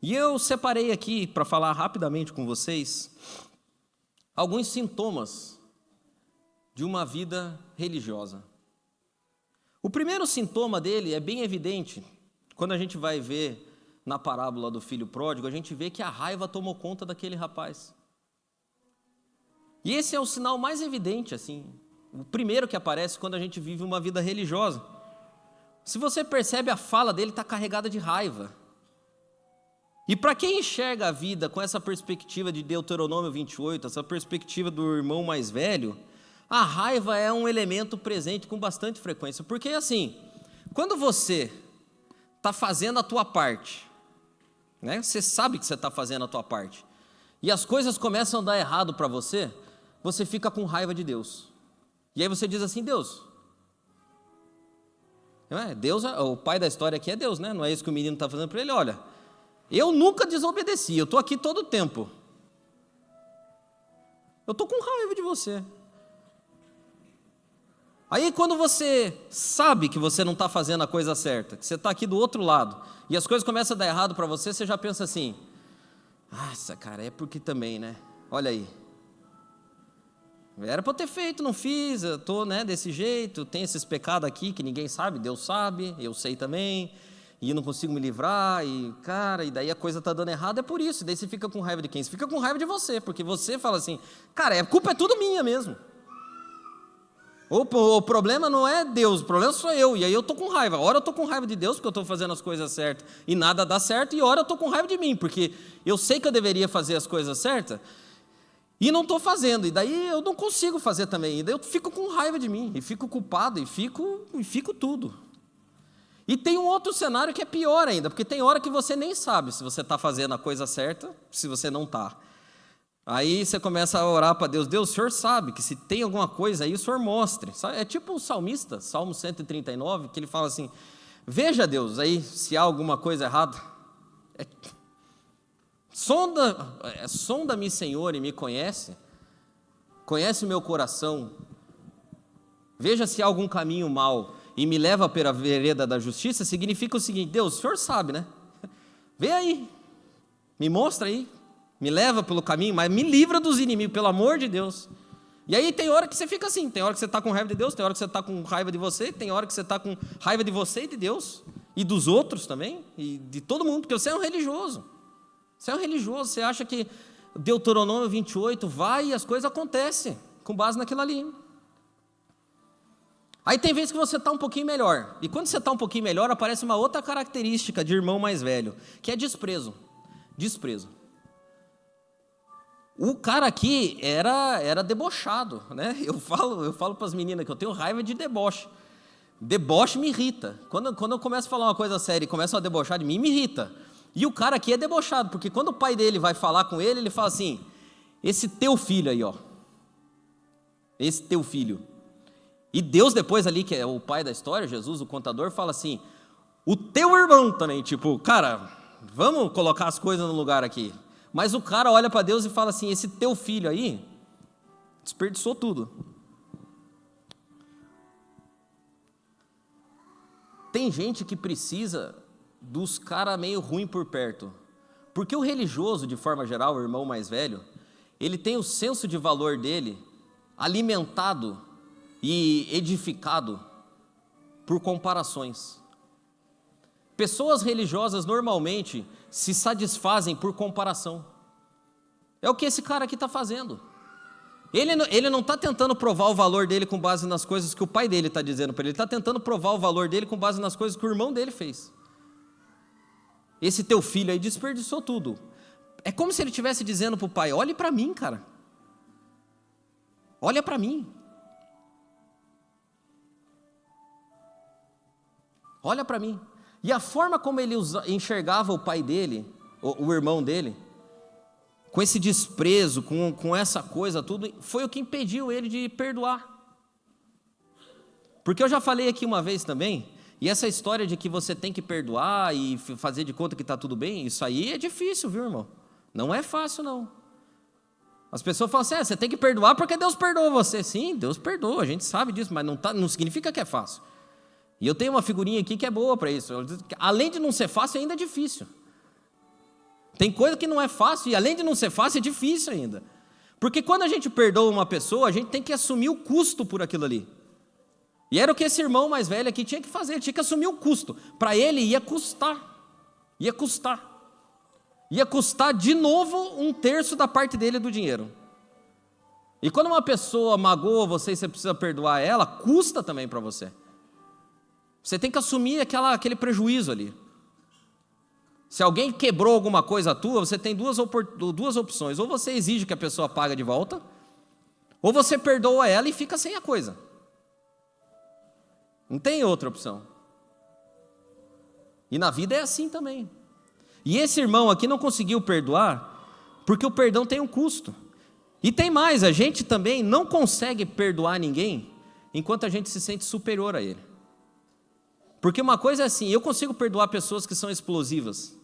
E eu separei aqui, para falar rapidamente com vocês, alguns sintomas de uma vida religiosa. O primeiro sintoma dele é bem evidente, quando a gente vai ver na parábola do filho pródigo, a gente vê que a raiva tomou conta daquele rapaz. E esse é o sinal mais evidente, assim, o primeiro que aparece quando a gente vive uma vida religiosa. Se você percebe, a fala dele está carregada de raiva. E para quem enxerga a vida com essa perspectiva de Deuteronômio 28, essa perspectiva do irmão mais velho, a raiva é um elemento presente com bastante frequência. Porque assim, quando você está fazendo a tua parte, né, você sabe que você está fazendo a tua parte, e as coisas começam a dar errado para você, você fica com raiva de Deus. E aí você diz assim, Deus, não é? Deus, o pai da história aqui é Deus, né? Não é isso que o menino está fazendo para ele, olha... Eu nunca desobedeci, eu estou aqui todo o tempo. Eu estou com raiva de você. Aí quando você sabe que você não está fazendo a coisa certa, que você está aqui do outro lado, e as coisas começam a dar errado para você, você já pensa assim, nossa, cara, é porque também, né? Olha aí. Era para eu ter feito, não fiz, eu estou, né, desse jeito, tem esses pecados aqui que ninguém sabe, Deus sabe, eu sei também... E eu não consigo me livrar, e cara, e daí a coisa está dando errado, é por isso. E daí você fica com raiva de quem? Você fica com raiva de você, porque você fala assim, cara, a culpa é tudo minha mesmo. O problema não é Deus, o problema sou eu, e aí eu estou com raiva. Ora eu estou com raiva de Deus, porque eu estou fazendo as coisas certas, e nada dá certo, e ora eu estou com raiva de mim, porque eu sei que eu deveria fazer as coisas certas, e não estou fazendo, e daí eu não consigo fazer também, e daí eu fico com raiva de mim, e fico culpado, e fico tudo. E tem um outro cenário que é pior ainda, porque tem hora que você nem sabe se você está fazendo a coisa certa, se você não está. Aí você começa a orar para Deus. Deus, o Senhor sabe que se tem alguma coisa aí, o Senhor mostre. É tipo o salmista, Salmo 139, que ele fala assim, veja, Deus, aí se há alguma coisa errada. Sonda-me, Senhor, e me conhece. Conhece o meu coração. Veja se há algum caminho mau e me leva pela vereda da justiça. Significa o seguinte, Deus, o Senhor sabe, né? Vê aí, me mostra aí, me leva pelo caminho, mas me livra dos inimigos, pelo amor de Deus. E aí tem hora que você fica assim, tem hora que você está com raiva de Deus, tem hora que você está com raiva de você, tem hora que você está com raiva de você e de Deus, e dos outros também, e de todo mundo, porque você é um religioso. Você é um religioso, você acha que Deuteronômio 28 vai e as coisas acontecem, com base naquilo ali. Aí tem vezes que você está um pouquinho melhor, e quando você está um pouquinho melhor, aparece uma outra característica de irmão mais velho, que é desprezo. Desprezo. O cara aqui era debochado, né? Eu falo para as meninas que eu tenho raiva de deboche. Deboche me irrita. Quando eu começo a falar uma coisa séria e começam a debochar de mim, me irrita. E o cara aqui é debochado, porque quando o pai dele vai falar com ele, ele fala assim, esse teu filho aí, ó. Esse teu filho. E Deus depois ali, que é o pai da história, Jesus, o contador, fala assim, o teu irmão também, tipo, cara, vamos colocar as coisas no lugar aqui. Mas o cara olha para Deus e fala assim, esse teu filho aí, desperdiçou tudo. Tem gente que precisa dos caras meio ruim por perto. Porque o religioso, de forma geral, o irmão mais velho, ele tem o senso de valor dele alimentado e edificado por comparações. Pessoas religiosas normalmente se satisfazem por comparação. É o que esse cara aqui está fazendo. Ele não está tentando provar o valor dele com base nas coisas que o pai dele está dizendo para ele. Ele está tentando provar o valor dele com base nas coisas que o irmão dele fez. Esse teu filho aí desperdiçou tudo. É como se ele estivesse dizendo para o pai, olhe para mim, cara. Olha para mim. Olha para mim. E a forma como ele enxergava o pai dele, o irmão dele, com esse desprezo, com essa coisa, tudo, foi o que impediu ele de perdoar. Porque eu já falei aqui uma vez também, e essa história de que você tem que perdoar e fazer de conta que está tudo bem, isso aí é difícil, viu, irmão? Não é fácil, não. As pessoas falam assim, você tem que perdoar porque Deus perdoa você. Sim, Deus perdoa, a gente sabe disso, mas não significa que é fácil. E eu tenho uma figurinha aqui que é boa para isso. Além de não ser fácil, ainda é difícil. Tem coisa que não é fácil, e além de não ser fácil, é difícil ainda. Porque quando a gente perdoa uma pessoa, a gente tem que assumir o custo por aquilo ali. E era o que esse irmão mais velho aqui tinha que fazer, ele tinha que assumir o custo. Para ele ia custar. Ia custar. Ia custar de novo 1/3 da parte dele do dinheiro. E quando uma pessoa magoa você e você precisa perdoar ela, custa também para você. Você tem que assumir aquele prejuízo ali. Se alguém quebrou alguma coisa tua, você tem duas opções. Ou você exige que a pessoa pague de volta, ou você perdoa ela e fica sem a coisa. Não tem outra opção. E na vida é assim também. E esse irmão aqui não conseguiu perdoar, porque o perdão tem um custo. E tem mais, a gente também não consegue perdoar ninguém enquanto a gente se sente superior a ele. Porque uma coisa é assim, eu consigo perdoar pessoas que são explosivas,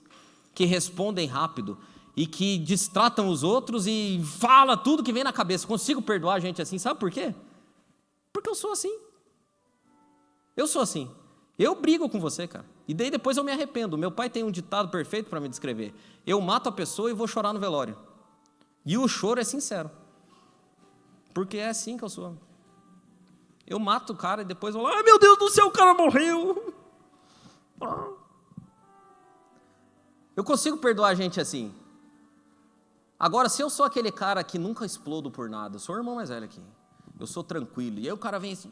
que respondem rápido e que distratam os outros e fala tudo que vem na cabeça. Consigo perdoar gente assim, sabe por quê? Porque eu sou assim. Eu sou assim. Eu brigo com você, cara. E daí depois eu me arrependo. Meu pai tem um ditado perfeito para me descrever. Eu mato a pessoa e vou chorar no velório. E o choro é sincero. Porque é assim que eu sou. Eu mato o cara e depois eu falo, ai meu Deus do céu, o cara morreu. Eu consigo perdoar a gente assim. Agora, se eu sou aquele cara que nunca explodo por nada, eu sou o irmão mais velho aqui, eu sou tranquilo, e aí o cara vem assim,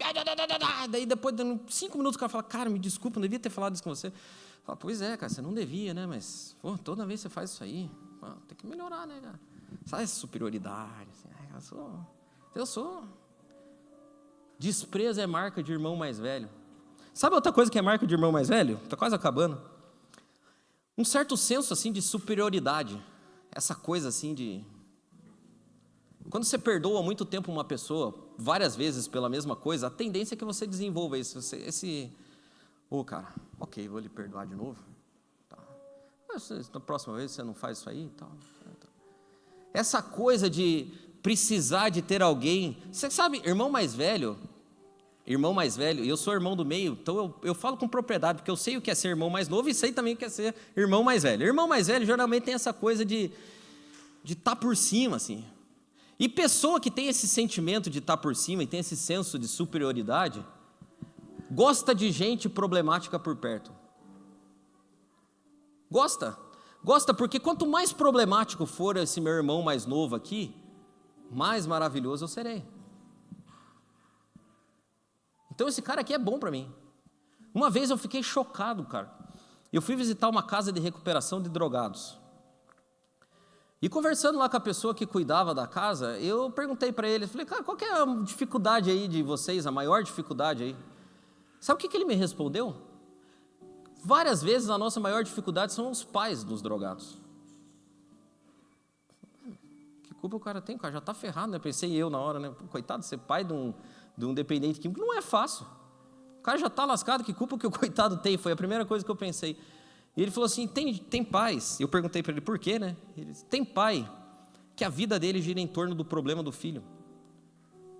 daí depois de 5 minutos o cara fala, cara, me desculpa, não devia ter falado isso com você. Fala, pois é, cara, você não devia, né, mas pô, toda vez você faz isso aí, pô, tem que melhorar, né, cara? Sabe essa superioridade, assim, eu sou. Desprezo é marca de irmão mais velho. Sabe outra coisa que é marca de irmão mais velho? Está quase acabando. Um certo senso assim de superioridade. Essa coisa assim de... Quando você perdoa há muito tempo uma pessoa, várias vezes pela mesma coisa, a tendência é que você desenvolva isso. Cara, ok, vou lhe perdoar de novo. Tá. Mas na próxima vez você não faz isso aí? Tá. Essa coisa de precisar de ter alguém... Você sabe, irmão mais velho, e eu sou irmão do meio, então eu falo com propriedade, porque eu sei o que é ser irmão mais novo e sei também o que é ser irmão mais velho. Irmão mais velho geralmente tem essa coisa de estar por cima, assim. E pessoa que tem esse sentimento de estar por cima e tem esse senso de superioridade, gosta de gente problemática por perto. Gosta porque quanto mais problemático for esse meu irmão mais novo aqui, mais maravilhoso eu serei. Então esse cara aqui é bom para mim. Uma vez eu fiquei chocado, cara. Eu fui visitar uma casa de recuperação de drogados. E conversando lá com a pessoa que cuidava da casa, eu perguntei para ele, falei, cara, qual que é a dificuldade aí de vocês, a maior dificuldade aí? Sabe o que ele me respondeu? Várias vezes a nossa maior dificuldade são os pais dos drogados. Que culpa o cara tem? O cara já está ferrado, né? Pensei eu na hora, né? Coitado, ser pai de um dependente químico não é fácil. O cara já está lascado, que culpa que o coitado tem? Foi a primeira coisa que eu pensei. E ele falou assim, tem pais, eu perguntei para ele por quê, né? Ele disse, tem pai que a vida dele gira em torno do problema do filho.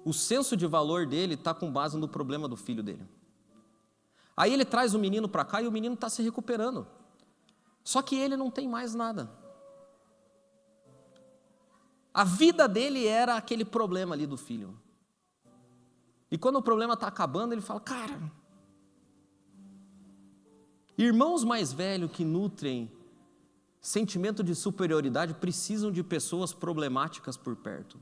O senso de valor dele está com base no problema do filho dele. Aí ele traz o menino para cá e o menino está se recuperando. Só que ele não tem mais nada. A vida dele era aquele problema ali do filho. E quando o problema está acabando, ele fala, cara, irmãos mais velhos que nutrem sentimento de superioridade precisam de pessoas problemáticas por perto.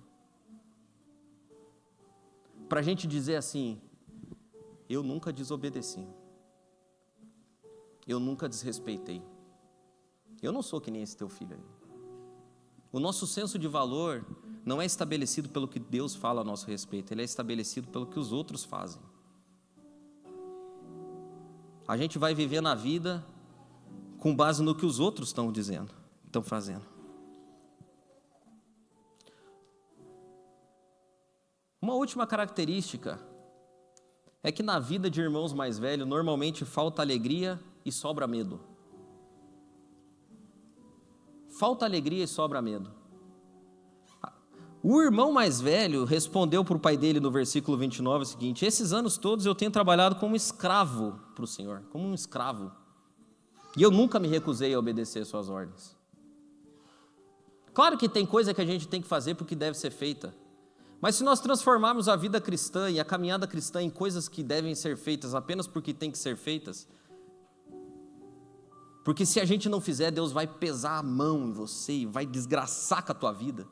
Para a gente dizer assim, eu nunca desobedeci. Eu nunca desrespeitei. Eu não sou que nem esse teu filho aí. O nosso senso de valor não é estabelecido pelo que Deus fala a nosso respeito, ele é estabelecido pelo que os outros fazem. A gente vai viver na vida com base no que os outros estão dizendo, estão fazendo. Uma última característica é que na vida de irmãos mais velhos, normalmente falta alegria e sobra medo. Falta alegria e sobra medo. O irmão mais velho respondeu para o pai dele no versículo 29 o seguinte, esses anos todos eu tenho trabalhado como escravo para o Senhor, como um escravo. E eu nunca me recusei a obedecer suas ordens. Claro que tem coisa que a gente tem que fazer porque deve ser feita. Mas se nós transformarmos a vida cristã e a caminhada cristã em coisas que devem ser feitas apenas porque tem que ser feitas, porque se a gente não fizer, Deus vai pesar a mão em você e vai desgraçar com a tua vida.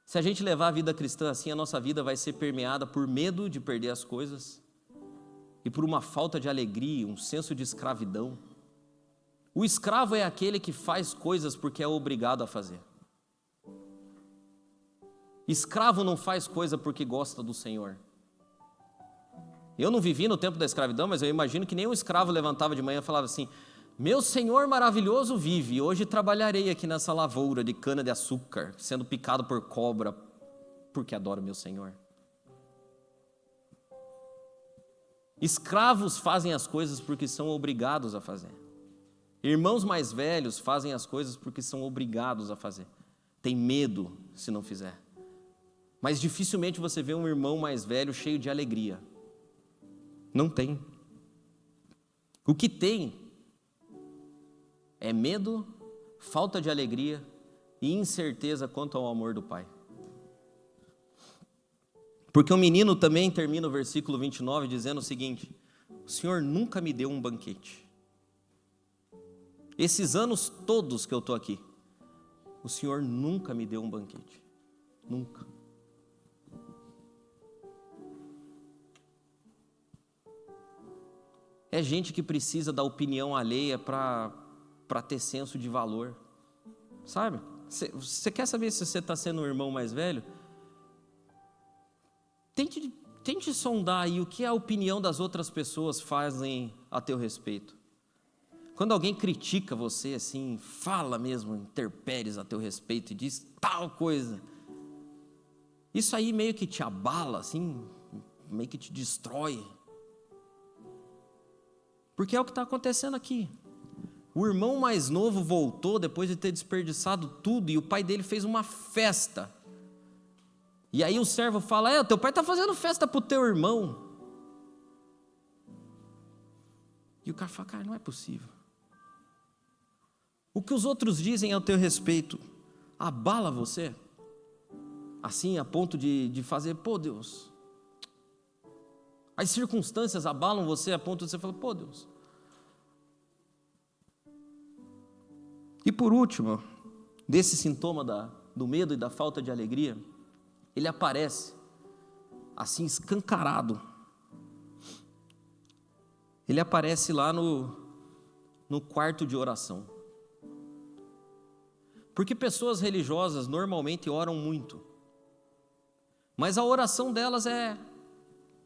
Se a gente levar a vida cristã assim, a nossa vida vai ser permeada por medo de perder as coisas e por uma falta de alegria, um senso de escravidão. O escravo é aquele que faz coisas porque é obrigado a fazer. Escravo não faz coisa porque gosta do Senhor. Eu não vivi no tempo da escravidão, mas eu imagino que nem um escravo levantava de manhã e falava assim, meu Senhor maravilhoso vive, hoje trabalharei aqui nessa lavoura de cana de açúcar, sendo picado por cobra, porque adoro meu Senhor. Escravos fazem as coisas porque são obrigados a fazer. Irmãos mais velhos fazem as coisas porque são obrigados a fazer. Tem medo se não fizer. Mas dificilmente você vê um irmão mais velho cheio de alegria. Não tem. O que tem é medo, falta de alegria e incerteza quanto ao amor do pai. Porque o menino também termina o versículo 29 dizendo o seguinte, o Senhor nunca me deu um banquete. Esses anos todos que eu estou aqui, o Senhor nunca me deu um banquete. Nunca. É gente que precisa da opinião alheia para ter senso de valor. Sabe? Você quer saber se você está sendo um irmão mais velho? Tente tente sondar aí o que a opinião das outras pessoas fazem a teu respeito. Quando alguém critica você, assim, fala mesmo, interpéries a teu respeito e diz tal coisa, isso aí meio que te abala, assim, meio que te destrói. Porque é o que está acontecendo aqui. O irmão mais novo voltou depois de ter desperdiçado tudo e o pai dele fez uma festa. E aí o servo fala, teu pai está fazendo festa para o teu irmão. E o cara fala, cara, não é possível. O que os outros dizem ao teu respeito abala você? Assim, a ponto de fazer, pô Deus. As circunstâncias abalam você a ponto de você falar, pô Deus. E por último, desse sintoma do medo e da falta de alegria, ele aparece assim escancarado. Ele aparece lá no quarto de oração. Porque pessoas religiosas normalmente oram muito, mas a oração delas é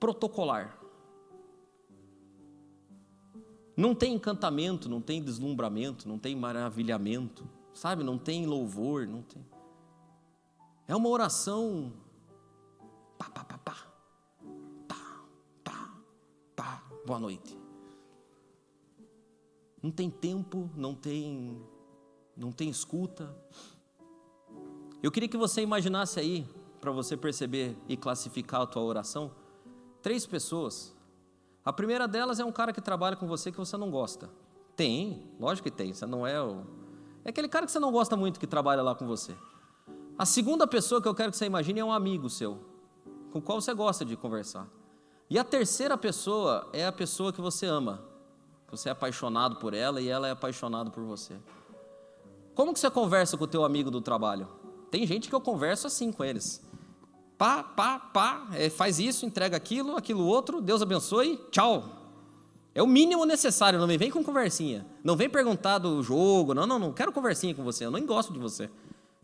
protocolar. Não tem encantamento, não tem deslumbramento, não tem maravilhamento, sabe? Não tem louvor, não tem. É uma oração pá, pá, pá, pá, pá, pá, pá, boa noite. Não tem tempo, não tem escuta. Eu queria que você imaginasse aí, para você perceber e classificar a tua oração, 3 pessoas. A primeira delas é um cara que trabalha com você que você não gosta. Tem, lógico que tem. Você não é aquele cara que você não gosta muito que trabalha lá com você. A segunda pessoa que eu quero que você imagine é um amigo seu, com o qual você gosta de conversar. E a terceira pessoa é a pessoa que você ama. Você é apaixonado por ela e ela é apaixonada por você. Como que você conversa com o teu amigo do trabalho? Tem gente que eu converso assim com eles. Pá, pá, pá, faz isso, entrega aquilo outro, Deus abençoe, tchau. É o mínimo necessário, não me vem com conversinha. Não vem perguntar do jogo, não quero conversinha com você, eu nem gosto de você.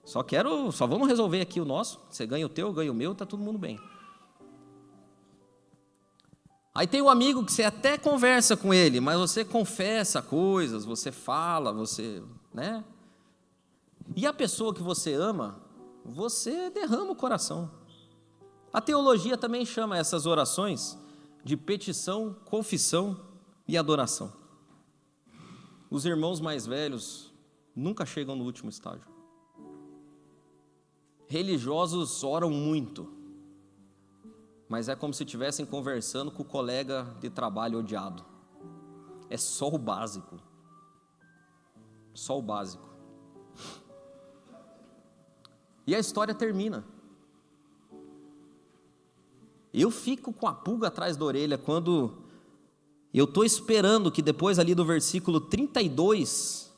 Só vamos resolver aqui o nosso, você ganha o teu, eu ganho o meu, tá todo mundo bem. Aí tem o amigo que você até conversa com ele, mas você confessa coisas, você fala, né? E a pessoa que você ama, você derrama o coração. A teologia também chama essas orações de petição, confissão e adoração. Os irmãos mais velhos nunca chegam no último estágio. Religiosos oram muito, mas é como se estivessem conversando com o colega de trabalho odiado. É só o básico. Só o básico. E a história termina. Eu fico com a pulga atrás da orelha quando eu estou esperando que depois ali do versículo 32,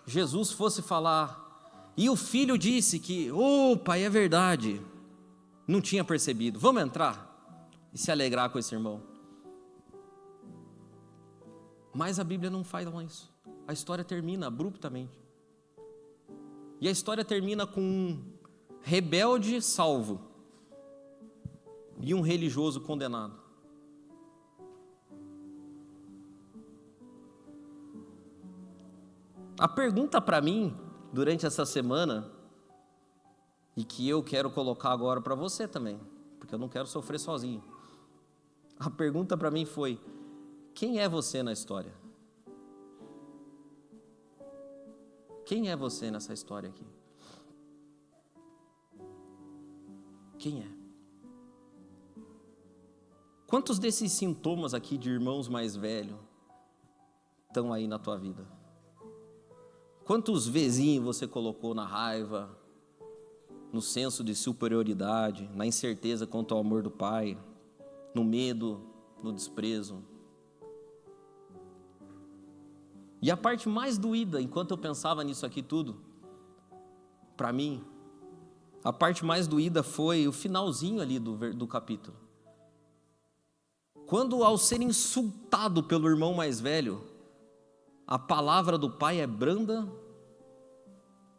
Jesus fosse falar, e o filho disse que, pai, é verdade, não tinha percebido, vamos entrar e se alegrar com esse irmão. Mas a Bíblia não faz isso, a história termina abruptamente. E a história termina com um rebelde salvo e um religioso condenado. A pergunta para mim, durante essa semana, e que eu quero colocar agora para você também, porque eu não quero sofrer sozinho. A pergunta para mim foi: quem é você na história? Quem é você nessa história aqui? Quem é? Quantos desses sintomas aqui de irmãos mais velhos estão aí na tua vida? Quantos vizinhos você colocou na raiva, no senso de superioridade, na incerteza quanto ao amor do pai, no medo, no desprezo? E a parte mais doída, enquanto eu pensava nisso aqui tudo, para mim, a parte mais doída foi o finalzinho ali do capítulo. Quando, ao ser insultado pelo irmão mais velho, a palavra do pai é branda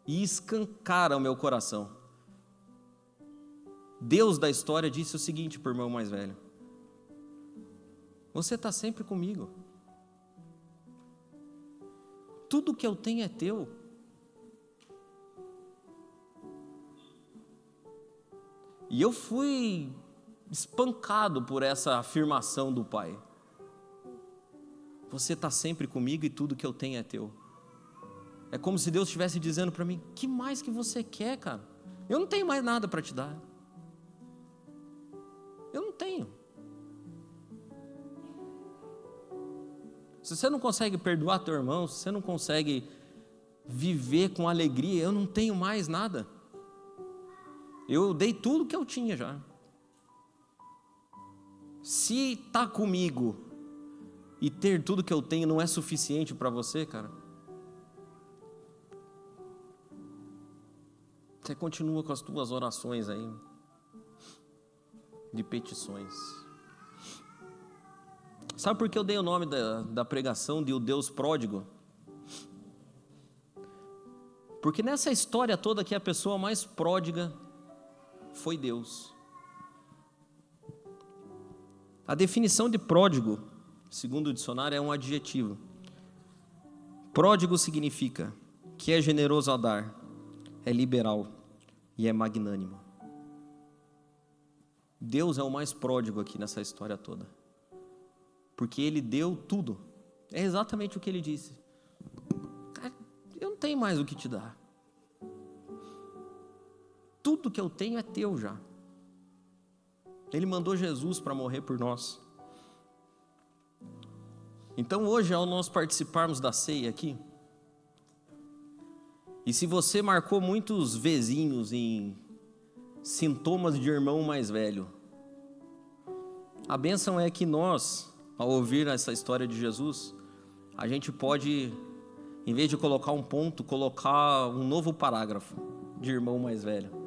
e escancara o meu coração. Deus da história disse o seguinte para o irmão mais velho: você está sempre comigo. Tudo que eu tenho é teu. E eu fui espancado por essa afirmação do pai. Você está sempre comigo e tudo que eu tenho é teu. É como se Deus estivesse dizendo para mim: que mais que você quer, cara? Eu não tenho mais nada para te dar. Eu não tenho. Se você não consegue perdoar teu irmão, se você não consegue viver com alegria, eu não tenho mais nada. Eu dei tudo que eu tinha já. Se estar comigo e ter tudo que eu tenho não é suficiente para você, cara, você continua com as tuas orações aí, de petições. Sabe por que eu dei o nome da pregação de O Deus Pródigo? Porque nessa história toda aqui, a pessoa mais pródiga foi Deus. A definição de pródigo, segundo o dicionário, é um adjetivo. Pródigo significa que é generoso a dar, é liberal e é magnânimo. Deus é o mais pródigo aqui nessa história toda, porque Ele deu tudo. É exatamente o que Ele disse: cara, eu não tenho mais o que te dar. Tudo que eu tenho é teu já. Ele mandou Jesus para morrer por nós. Então hoje, ao nós participarmos da ceia aqui, e se você marcou muitos vezinhos em sintomas de irmão mais velho, a bênção é que nós, ao ouvir essa história de Jesus, a gente pode, em vez de colocar um ponto, colocar um novo parágrafo de irmão mais velho.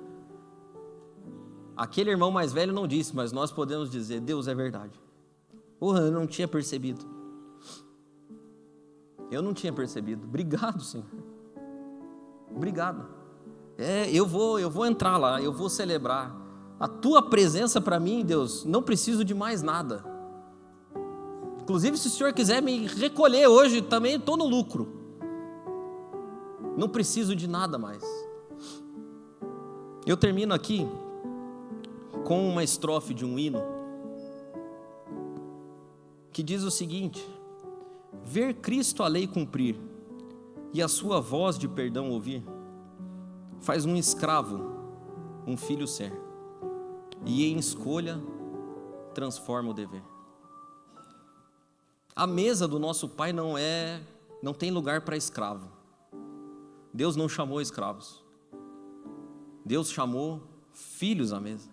Aquele irmão mais velho não disse, mas nós podemos dizer: Deus, é verdade. Eu não tinha percebido. Eu não tinha percebido. Obrigado, Senhor. Obrigado. Eu vou entrar lá, eu vou celebrar. A tua presença para mim, Deus, não preciso de mais nada. Inclusive, se o Senhor quiser me recolher hoje, também estou no lucro. Não preciso de nada mais. Eu termino aqui com uma estrofe de um hino que diz o seguinte: ver Cristo a lei cumprir e a sua voz de perdão ouvir, faz um escravo um filho ser, e em escolha transforma o dever. A mesa do nosso Pai não tem lugar para escravo. Deus não chamou escravos. Deus chamou filhos à mesa.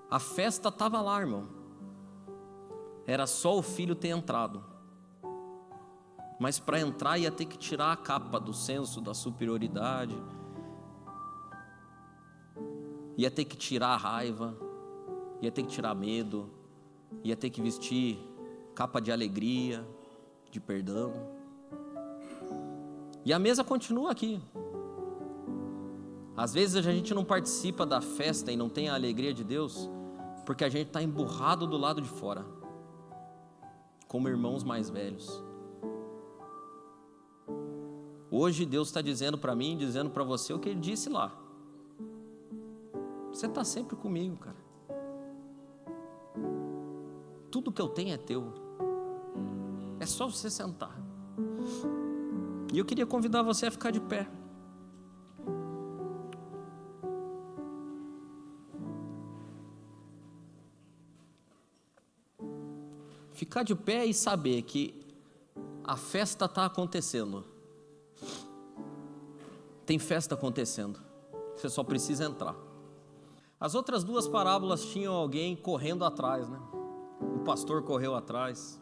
A festa estava lá, irmão. Era só o filho ter entrado. Mas para entrar ia ter que tirar a capa do senso da superioridade. Ia ter que tirar a raiva. Ia ter que tirar medo. Ia ter que vestir capa de alegria, de perdão. E a mesa continua aqui. Às vezes a gente não participa da festa e não tem a alegria de Deus, porque a gente está emburrado do lado de fora, como irmãos mais velhos. Hoje Deus está dizendo para mim, dizendo para você o que Ele disse lá: você está sempre comigo, cara. Tudo que eu tenho é teu. É só você sentar. E eu queria convidar você a ficar de pé. Ficar de pé e saber que a festa está acontecendo. Tem festa acontecendo. Você só precisa entrar. As outras duas parábolas tinham alguém correndo atrás, né? O pastor correu atrás,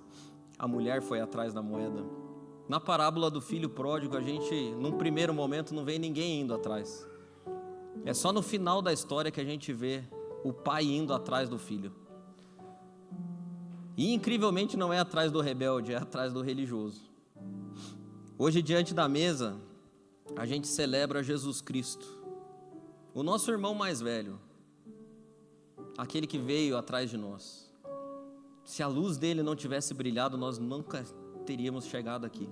a mulher foi atrás da moeda. Na parábola do filho pródigo, a gente, num primeiro momento, não vê ninguém indo atrás. É só no final da história que a gente vê o pai indo atrás do filho. E incrivelmente não é atrás do rebelde, é atrás do religioso. Hoje, diante da mesa, a gente celebra Jesus Cristo, O nosso irmão mais velho, aquele que veio atrás de nós, se a luz dele não tivesse brilhado, nós nunca teríamos chegado aqui.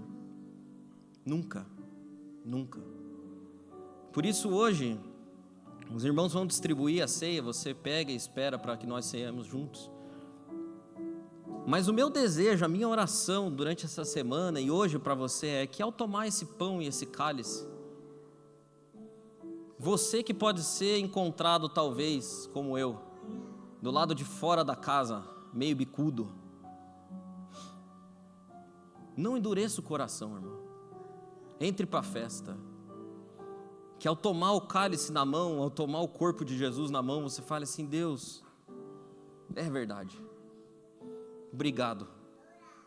Nunca, nunca. Por isso hoje, os irmãos vão distribuir a ceia, você pega e espera para que nós ceiamos juntos. Mas o meu desejo, a minha oração durante essa semana e hoje para você é que ao tomar esse pão e esse cálice, você que pode ser encontrado talvez como eu, do lado de fora da casa, meio bicudo, não endureça o coração, irmão. Entre para a festa. Que ao tomar o cálice na mão, ao tomar o corpo de Jesus na mão, você fale assim: Deus, é verdade. Obrigado.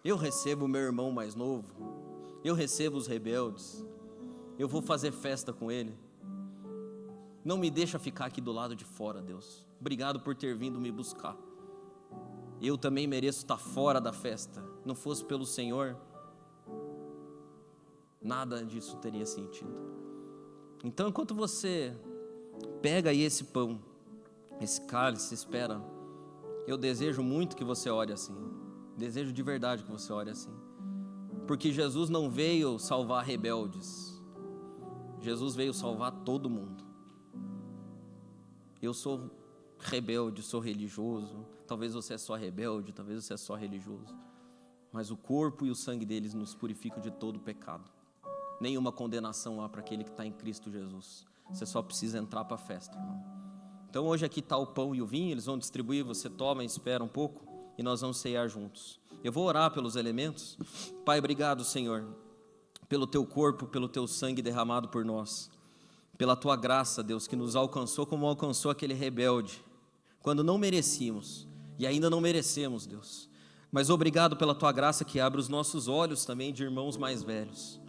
Eu recebo o meu irmão mais novo. Eu recebo os rebeldes. Eu vou fazer festa com ele. Não me deixa ficar aqui do lado de fora, Deus. Obrigado por ter vindo me buscar. Eu também mereço estar fora da festa. Não fosse pelo Senhor, nada disso teria sentido. Então, enquanto você pega aí esse pão, esse cálice, espera, eu desejo muito que você ore assim. Desejo de verdade que você ore assim. Porque Jesus não veio salvar rebeldes. Jesus veio salvar todo mundo. Eu sou rebelde, sou religioso. Talvez você é só rebelde, talvez você é só religioso. Mas o corpo e o sangue deles nos purificam de todo pecado. Nenhuma condenação há para aquele que está em Cristo Jesus. Você só precisa entrar para a festa, irmão. Então hoje aqui está o pão e o vinho, eles vão distribuir, você toma e espera um pouco e nós vamos ceiar juntos. Eu vou orar pelos elementos. Pai, obrigado, Senhor, pelo teu corpo, pelo teu sangue derramado por nós, pela tua graça, Deus, que nos alcançou como alcançou aquele rebelde, quando não merecíamos e ainda não merecemos, Deus. Mas obrigado pela tua graça que abre os nossos olhos também de irmãos mais velhos.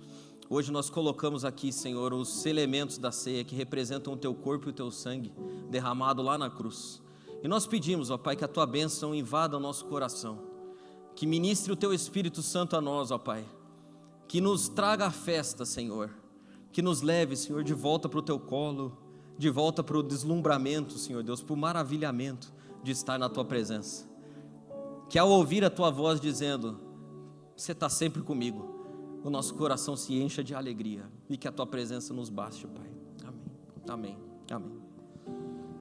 Hoje nós colocamos aqui, Senhor, os elementos da ceia que representam o teu corpo e o teu sangue derramado lá na cruz. E nós pedimos, ó Pai, que a tua bênção invada o nosso coração, que ministre o teu Espírito Santo a nós, ó Pai, que nos traga a festa, Senhor, que nos leve, Senhor, de volta para o teu colo, de volta para o deslumbramento, Senhor Deus, para o maravilhamento de estar na tua presença. Que ao ouvir a tua voz dizendo, você está sempre comigo, o nosso coração se encha de alegria e que a tua presença nos baste, Pai. Amém, amém, amém.